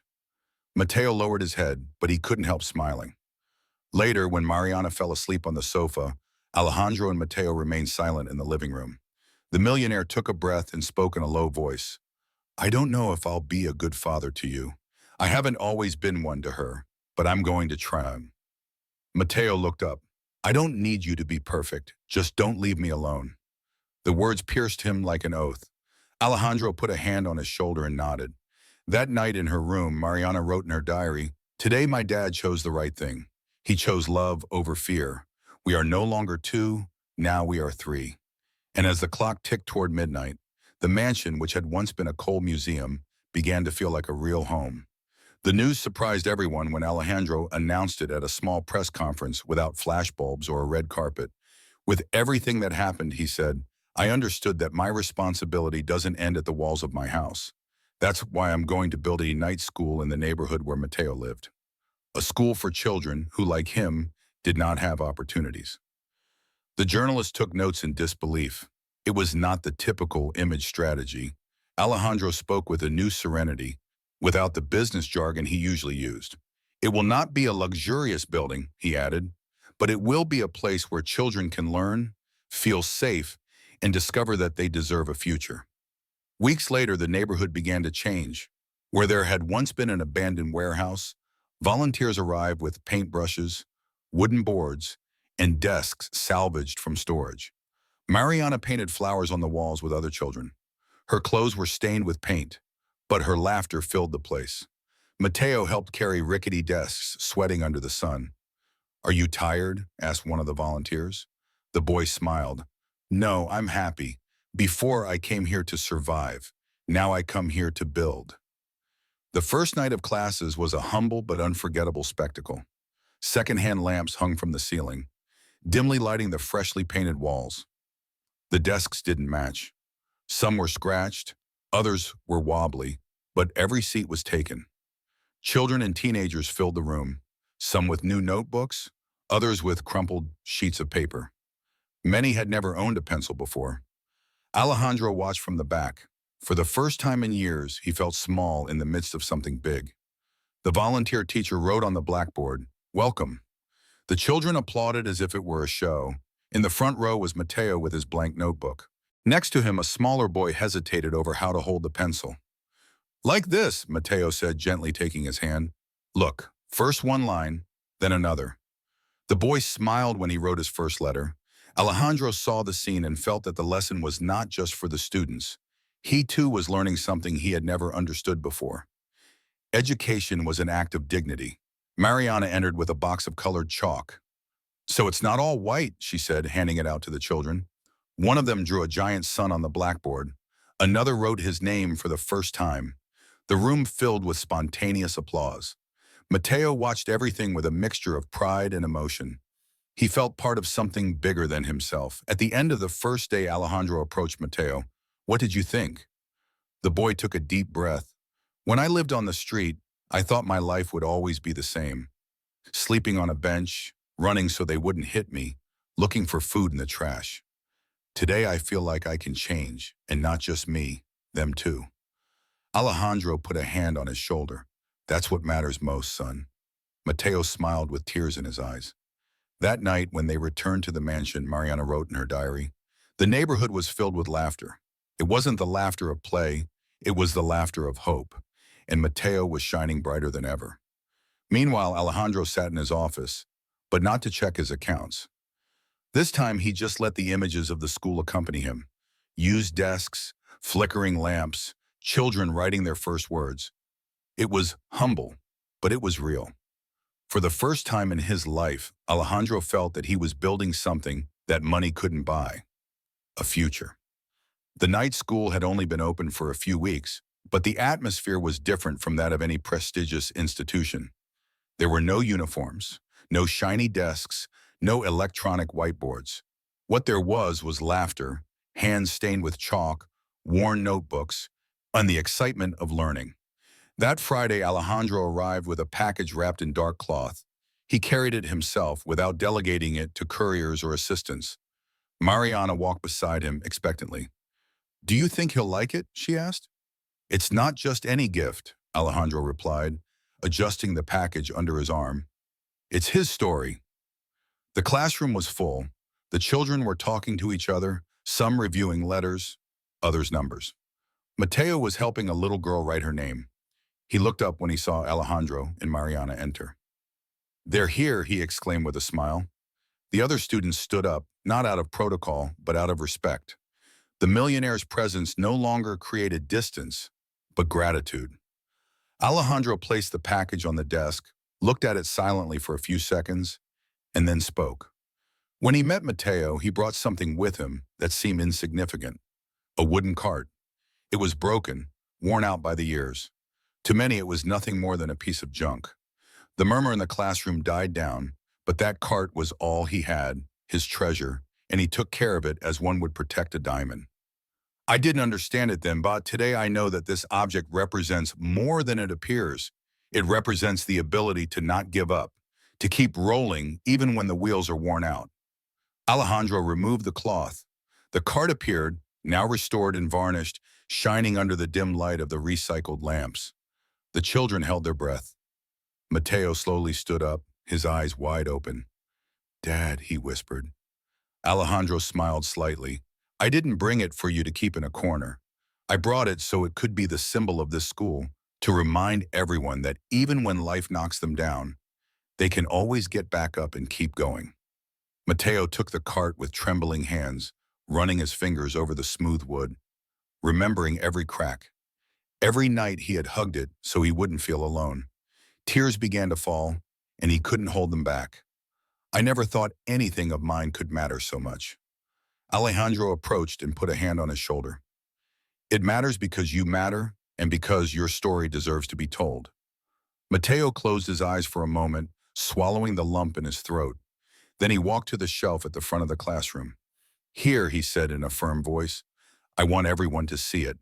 Mateo lowered his head, but he couldn't help smiling. Later, when Mariana fell asleep on the sofa, Alejandro and Mateo remained silent in the living room. The millionaire took a breath and spoke in a low voice. I don't know if I'll be a good father to you. I haven't always been one to her, but I'm going to try. Mateo looked up. I don't need you to be perfect. Just don't leave me alone. The words pierced him like an oath. Alejandro put a hand on his shoulder and nodded. That night in her room, Mariana wrote in her diary, "Today my dad chose the right thing. He chose love over fear. We are no longer two, now we are three." And as the clock ticked toward midnight, the mansion, which had once been a coal museum, began to feel like a real home. The news surprised everyone when Alejandro announced it at a small press conference without flashbulbs or a red carpet. With everything that happened, he said, I understood that my responsibility doesn't end at the walls of my house. That's why I'm going to build a night school in the neighborhood where Mateo lived. A school for children who, like him, did not have opportunities. The journalist took notes in disbelief. It was not the typical image strategy. Alejandro spoke with a new serenity, without the business jargon he usually used. It will not be a luxurious building, he added, but it will be a place where children can learn, feel safe, and discover that they deserve a future. Weeks later, the neighborhood began to change. Where there had once been an abandoned warehouse, volunteers arrived with paintbrushes, wooden boards, and desks salvaged from storage. Mariana painted flowers on the walls with other children. Her clothes were stained with paint, but her laughter filled the place. Mateo helped carry rickety desks, sweating under the sun. Are you tired? Asked one of the volunteers. The boy smiled. No, I'm happy. Before I came here to survive. Now I come here to build. The first night of classes was a humble but unforgettable spectacle. Second-hand lamps hung from the ceiling, dimly lighting the freshly painted walls. The desks didn't match. Some were scratched, others were wobbly, but every seat was taken. Children and teenagers filled the room, some with new notebooks, others with crumpled sheets of paper. Many had never owned a pencil before. Alejandro watched from the back. For the first time in years, he felt small in the midst of something big. The volunteer teacher wrote on the blackboard, "Welcome." The children applauded as if it were a show. In the front row was Mateo with his blank notebook. Next to him, a smaller boy hesitated over how to hold the pencil. Like this, Mateo said, gently taking his hand. Look, first one line, then another. The boy smiled when he wrote his first letter. Alejandro saw the scene and felt that the lesson was not just for the students. He too was learning something he had never understood before. Education was an act of dignity. Mariana entered with a box of colored chalk. So it's not all white, she said, handing it out to the children. One of them drew a giant sun on the blackboard. Another wrote his name for the first time. The room filled with spontaneous applause. Mateo watched everything with a mixture of pride and emotion. He felt part of something bigger than himself. At the end of the first day, Alejandro approached Mateo. What did you think? The boy took a deep breath. When I lived on the street, I thought my life would always be the same. Sleeping on a bench, running so they wouldn't hit me, looking for food in the trash. Today I feel like I can change, and not just me, them too. Alejandro put a hand on his shoulder. That's what matters most, son. Mateo smiled with tears in his eyes. That night, when they returned to the mansion, Mariana wrote in her diary, the neighborhood was filled with laughter. It wasn't the laughter of play, it was the laughter of hope, and Mateo was shining brighter than ever. Meanwhile, Alejandro sat in his office, but not to check his accounts. This time, he just let the images of the school accompany him. Used desks, flickering lamps, children writing their first words. It was humble, but it was real. For the first time in his life, Alejandro felt that he was building something that money couldn't buy. A future. The night school had only been open for a few weeks, but the atmosphere was different from that of any prestigious institution. There were no uniforms, no shiny desks, no electronic whiteboards. What there was laughter, hands stained with chalk, worn notebooks, and the excitement of learning. That Friday, Alejandro arrived with a package wrapped in dark cloth. He carried it himself without delegating it to couriers or assistants. Mariana walked beside him expectantly. Do you think he'll like it? She asked. It's not just any gift, Alejandro replied, adjusting the package under his arm. It's his story. The classroom was full. The children were talking to each other, some reviewing letters, others numbers. Mateo was helping a little girl write her name. He looked up when he saw Alejandro and Mariana enter. "They're here," he exclaimed with a smile. The other students stood up, not out of protocol, but out of respect. The millionaire's presence no longer created distance, but gratitude. Alejandro placed the package on the desk, looked at it silently for a few seconds, and then spoke. When he met Mateo, he brought something with him that seemed insignificant: a wooden cart. It was broken, worn out by the years. To many, it was nothing more than a piece of junk. The murmur in the classroom died down, but that cart was all he had, his treasure, and he took care of it as one would protect a diamond. I didn't understand it then, but today I know that this object represents more than it appears. It represents the ability to not give up, to keep rolling even when the wheels are worn out. Alejandro removed the cloth. The cart appeared, now restored and varnished, shining under the dim light of the recycled lamps. The children held their breath. Mateo slowly stood up, his eyes wide open. "Dad," he whispered. Alejandro smiled slightly. "I didn't bring it for you to keep in a corner. I brought it so it could be the symbol of this school, to remind everyone that even when life knocks them down, they can always get back up and keep going." Mateo took the cart with trembling hands, running his fingers over the smooth wood, remembering every crack. Every night he had hugged it so he wouldn't feel alone. Tears began to fall, and he couldn't hold them back. "I never thought anything of mine could matter so much." Alejandro approached and put a hand on his shoulder. "It matters because you matter, and because your story deserves to be told." Mateo closed his eyes for a moment, swallowing the lump in his throat. Then he walked to the shelf at the front of the classroom. "Here," he said in a firm voice, "I want everyone to see it.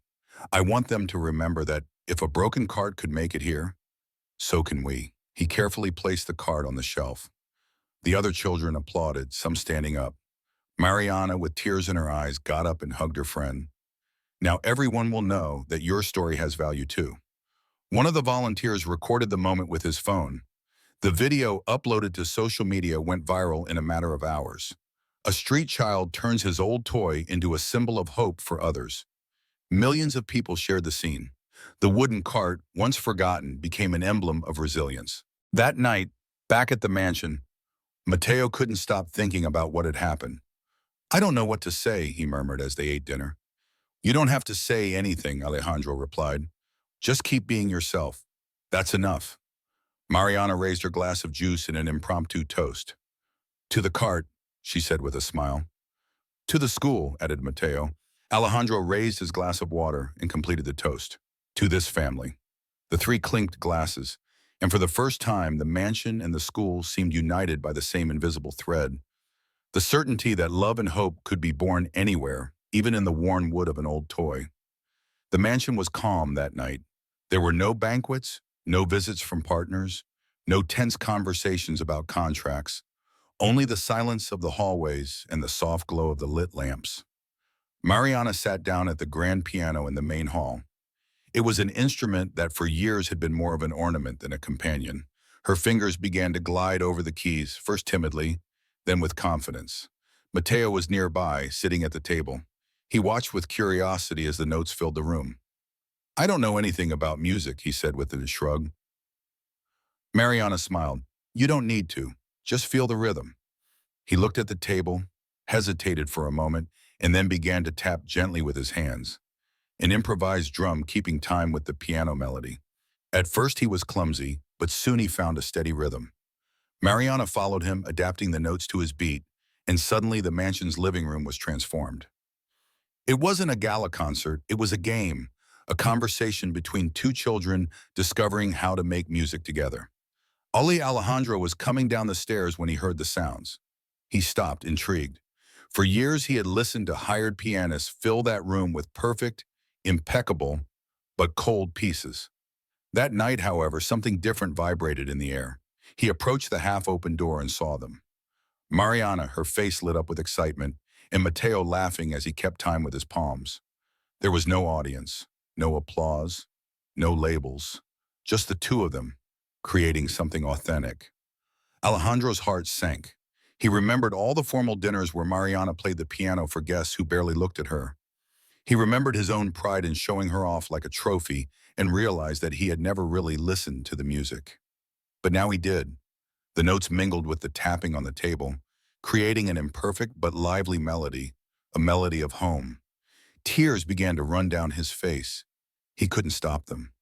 I want them to remember that if a broken cart could make it here, so can we." He carefully placed the cart on the shelf. The other children applauded, some standing up. Mariana, with tears in her eyes, got up and hugged her friend. "Now everyone will know that your story has value too." One of the volunteers recorded the moment with his phone. The video uploaded to social media went viral in a matter of hours. A street child turns his old toy into a symbol of hope for others. Millions of people shared the scene. The wooden cart, once forgotten, became an emblem of resilience. That night, back at the mansion, Mateo couldn't stop thinking about what had happened. "I don't know what to say," he murmured as they ate dinner. "You don't have to say anything," Alejandro replied. "Just keep being yourself. That's enough." Mariana raised her glass of juice in an impromptu toast. "To the cart," she said with a smile. "To the school," added Mateo. Alejandro raised his glass of water and completed the toast. "To this family." The three clinked glasses, and for the first time, the mansion and the school seemed united by the same invisible thread. The certainty that love and hope could be born anywhere, even in the worn wood of an old toy. The mansion was calm that night. There were no banquets, no visits from partners, no tense conversations about contracts, only the silence of the hallways and the soft glow of the lit lamps. Mariana sat down at the grand piano in the main hall. It was an instrument that for years had been more of an ornament than a companion. Her fingers began to glide over the keys, first timidly, then with confidence. Mateo was nearby, sitting at the table. He watched with curiosity as the notes filled the room. "I don't know anything about music," he said with a shrug. Mariana smiled. "You don't need to. Just feel the rhythm." He looked at the table, hesitated for a moment, and then began to tap gently with his hands, an improvised drum keeping time with the piano melody. At first he was clumsy, but soon he found a steady rhythm. Mariana followed him, adapting the notes to his beat, and suddenly the mansion's living room was transformed. It wasn't a gala concert, it was a game, a conversation between two children discovering how to make music together. Ali Alejandro was coming down the stairs when he heard the sounds. He stopped, intrigued. For years he had listened to hired pianists fill that room with perfect, impeccable, but cold pieces. That night, however, something different vibrated in the air. He approached the half-open door and saw them. Mariana, her face lit up with excitement, and Mateo laughing as he kept time with his palms. There was no audience, no applause, no labels, just the two of them, creating something authentic. Alejandro's heart sank. He remembered all the formal dinners where Mariana played the piano for guests who barely looked at her. He remembered his own pride in showing her off like a trophy and realized that he had never really listened to the music. But now he did. The notes mingled with the tapping on the table, creating an imperfect but lively melody, a melody of home. Tears began to run down his face. He couldn't stop them.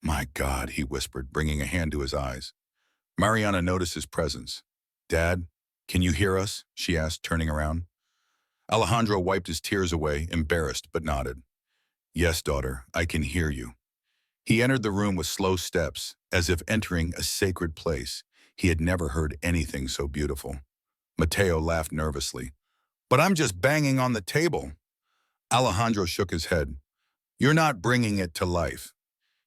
"My God," he whispered, bringing a hand to his eyes. Mariana noticed his presence. "Dad, can you hear us?" she asked, turning around. Alejandro wiped his tears away, embarrassed, but nodded. "Yes, daughter, I can hear you." He entered the room with slow steps, as if entering a sacred place. He had never heard anything so beautiful. Mateo laughed nervously. "But I'm just banging on the table." Alejandro shook his head. "You're not bringing it to life."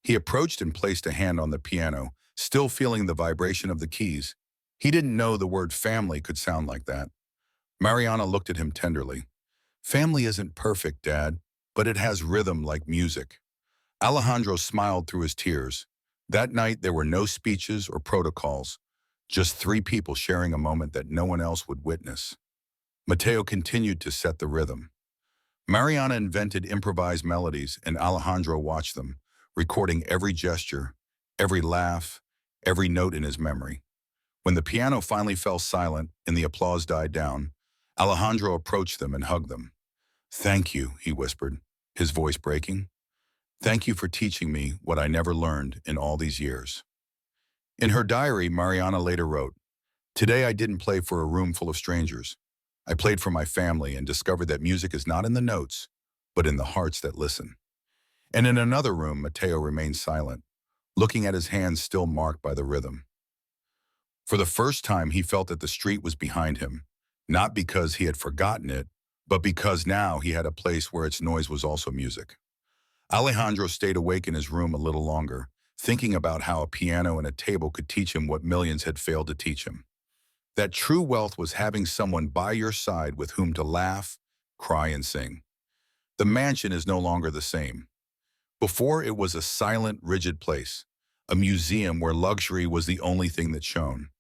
He approached and placed a hand on the piano, still feeling the vibration of the keys. He didn't know the word family could sound like that. Mariana looked at him tenderly. "Family isn't perfect, Dad, but it has rhythm like music." Alejandro smiled through his tears. That night there were no speeches or protocols, just three people sharing a moment that no one else would witness. Mateo continued to set the rhythm. Mariana invented improvised melodies and Alejandro watched them, recording every gesture, every laugh, every note in his memory. When the piano finally fell silent and the applause died down, Alejandro approached them and hugged them. "Thank you," he whispered, his voice breaking. "Thank you for teaching me what I never learned in all these years." In her diary, Mariana later wrote, "Today I didn't play for a room full of strangers. I played for my family and discovered that music is not in the notes, but in the hearts that listen." And in another room, Mateo remained silent, looking at his hands still marked by the rhythm. For the first time, he felt that the street was behind him, not because he had forgotten it, but because now he had a place where its noise was also music. Alejandro stayed awake in his room a little longer, thinking about how a piano and a table could teach him what millions had failed to teach him. That true wealth was having someone by your side with whom to laugh, cry, and sing. The mansion is no longer the same. Before, it was a silent, rigid place, a museum where luxury was the only thing that shone.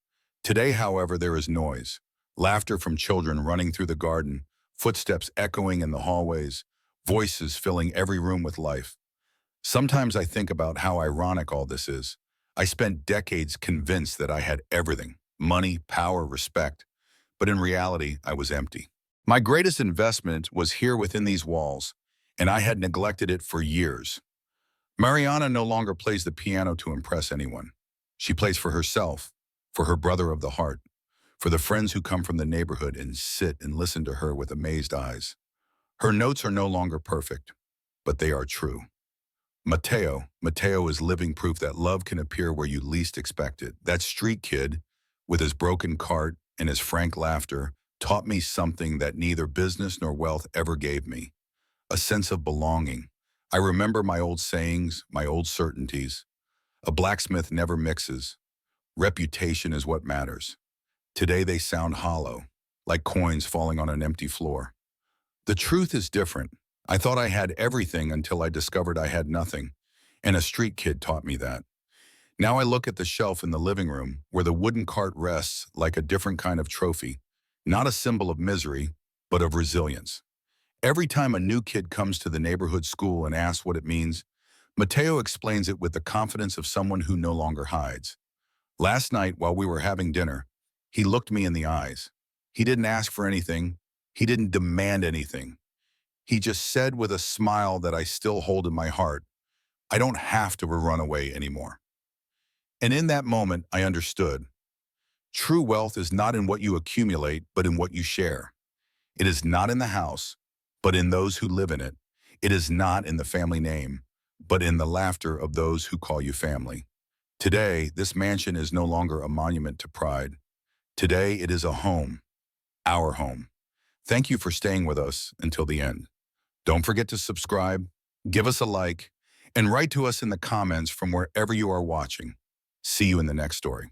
Today, however, there is noise, laughter from children running through the garden, footsteps echoing in the hallways, voices filling every room with life. Sometimes I think about how ironic all this is. I spent decades convinced that I had everything, money, power, respect, but in reality, I was empty. My greatest investment was here within these walls, and I had neglected it for years. Mariana no longer plays the piano to impress anyone. She plays for herself, for her brother of the heart, for the friends who come from the neighborhood and sit and listen to her with amazed eyes. Her notes are no longer perfect, but they are true. Mateo is living proof that love can appear where you least expect it. That street kid, with his broken cart and his frank laughter, taught me something that neither business nor wealth ever gave me: a sense of belonging. I remember my old sayings, my old certainties. A blacksmith never mixes. Reputation is what matters. Today they sound hollow, like coins falling on an empty floor. The truth is different. I thought I had everything until I discovered I had nothing, and a street kid taught me that. Now I look at the shelf in the living room where the wooden cart rests like a different kind of trophy, not a symbol of misery, but of resilience. Every time a new kid comes to the neighborhood school and asks what it means, Mateo explains it with the confidence of someone who no longer hides. Last night, while we were having dinner, he looked me in the eyes. He didn't ask for anything. He didn't demand anything. He just said with a smile that I still hold in my heart, "I don't have to run away anymore." And in that moment, I understood. True wealth is not in what you accumulate, but in what you share. It is not in the house, but in those who live in it. It is not in the family name, but in the laughter of those who call you family. Today, this mansion is no longer a monument to pride. Today, it is a home, our home. Thank you for staying with us until the end. Don't forget to subscribe, give us a like, and write to us in the comments from wherever you are watching. See you in the next story.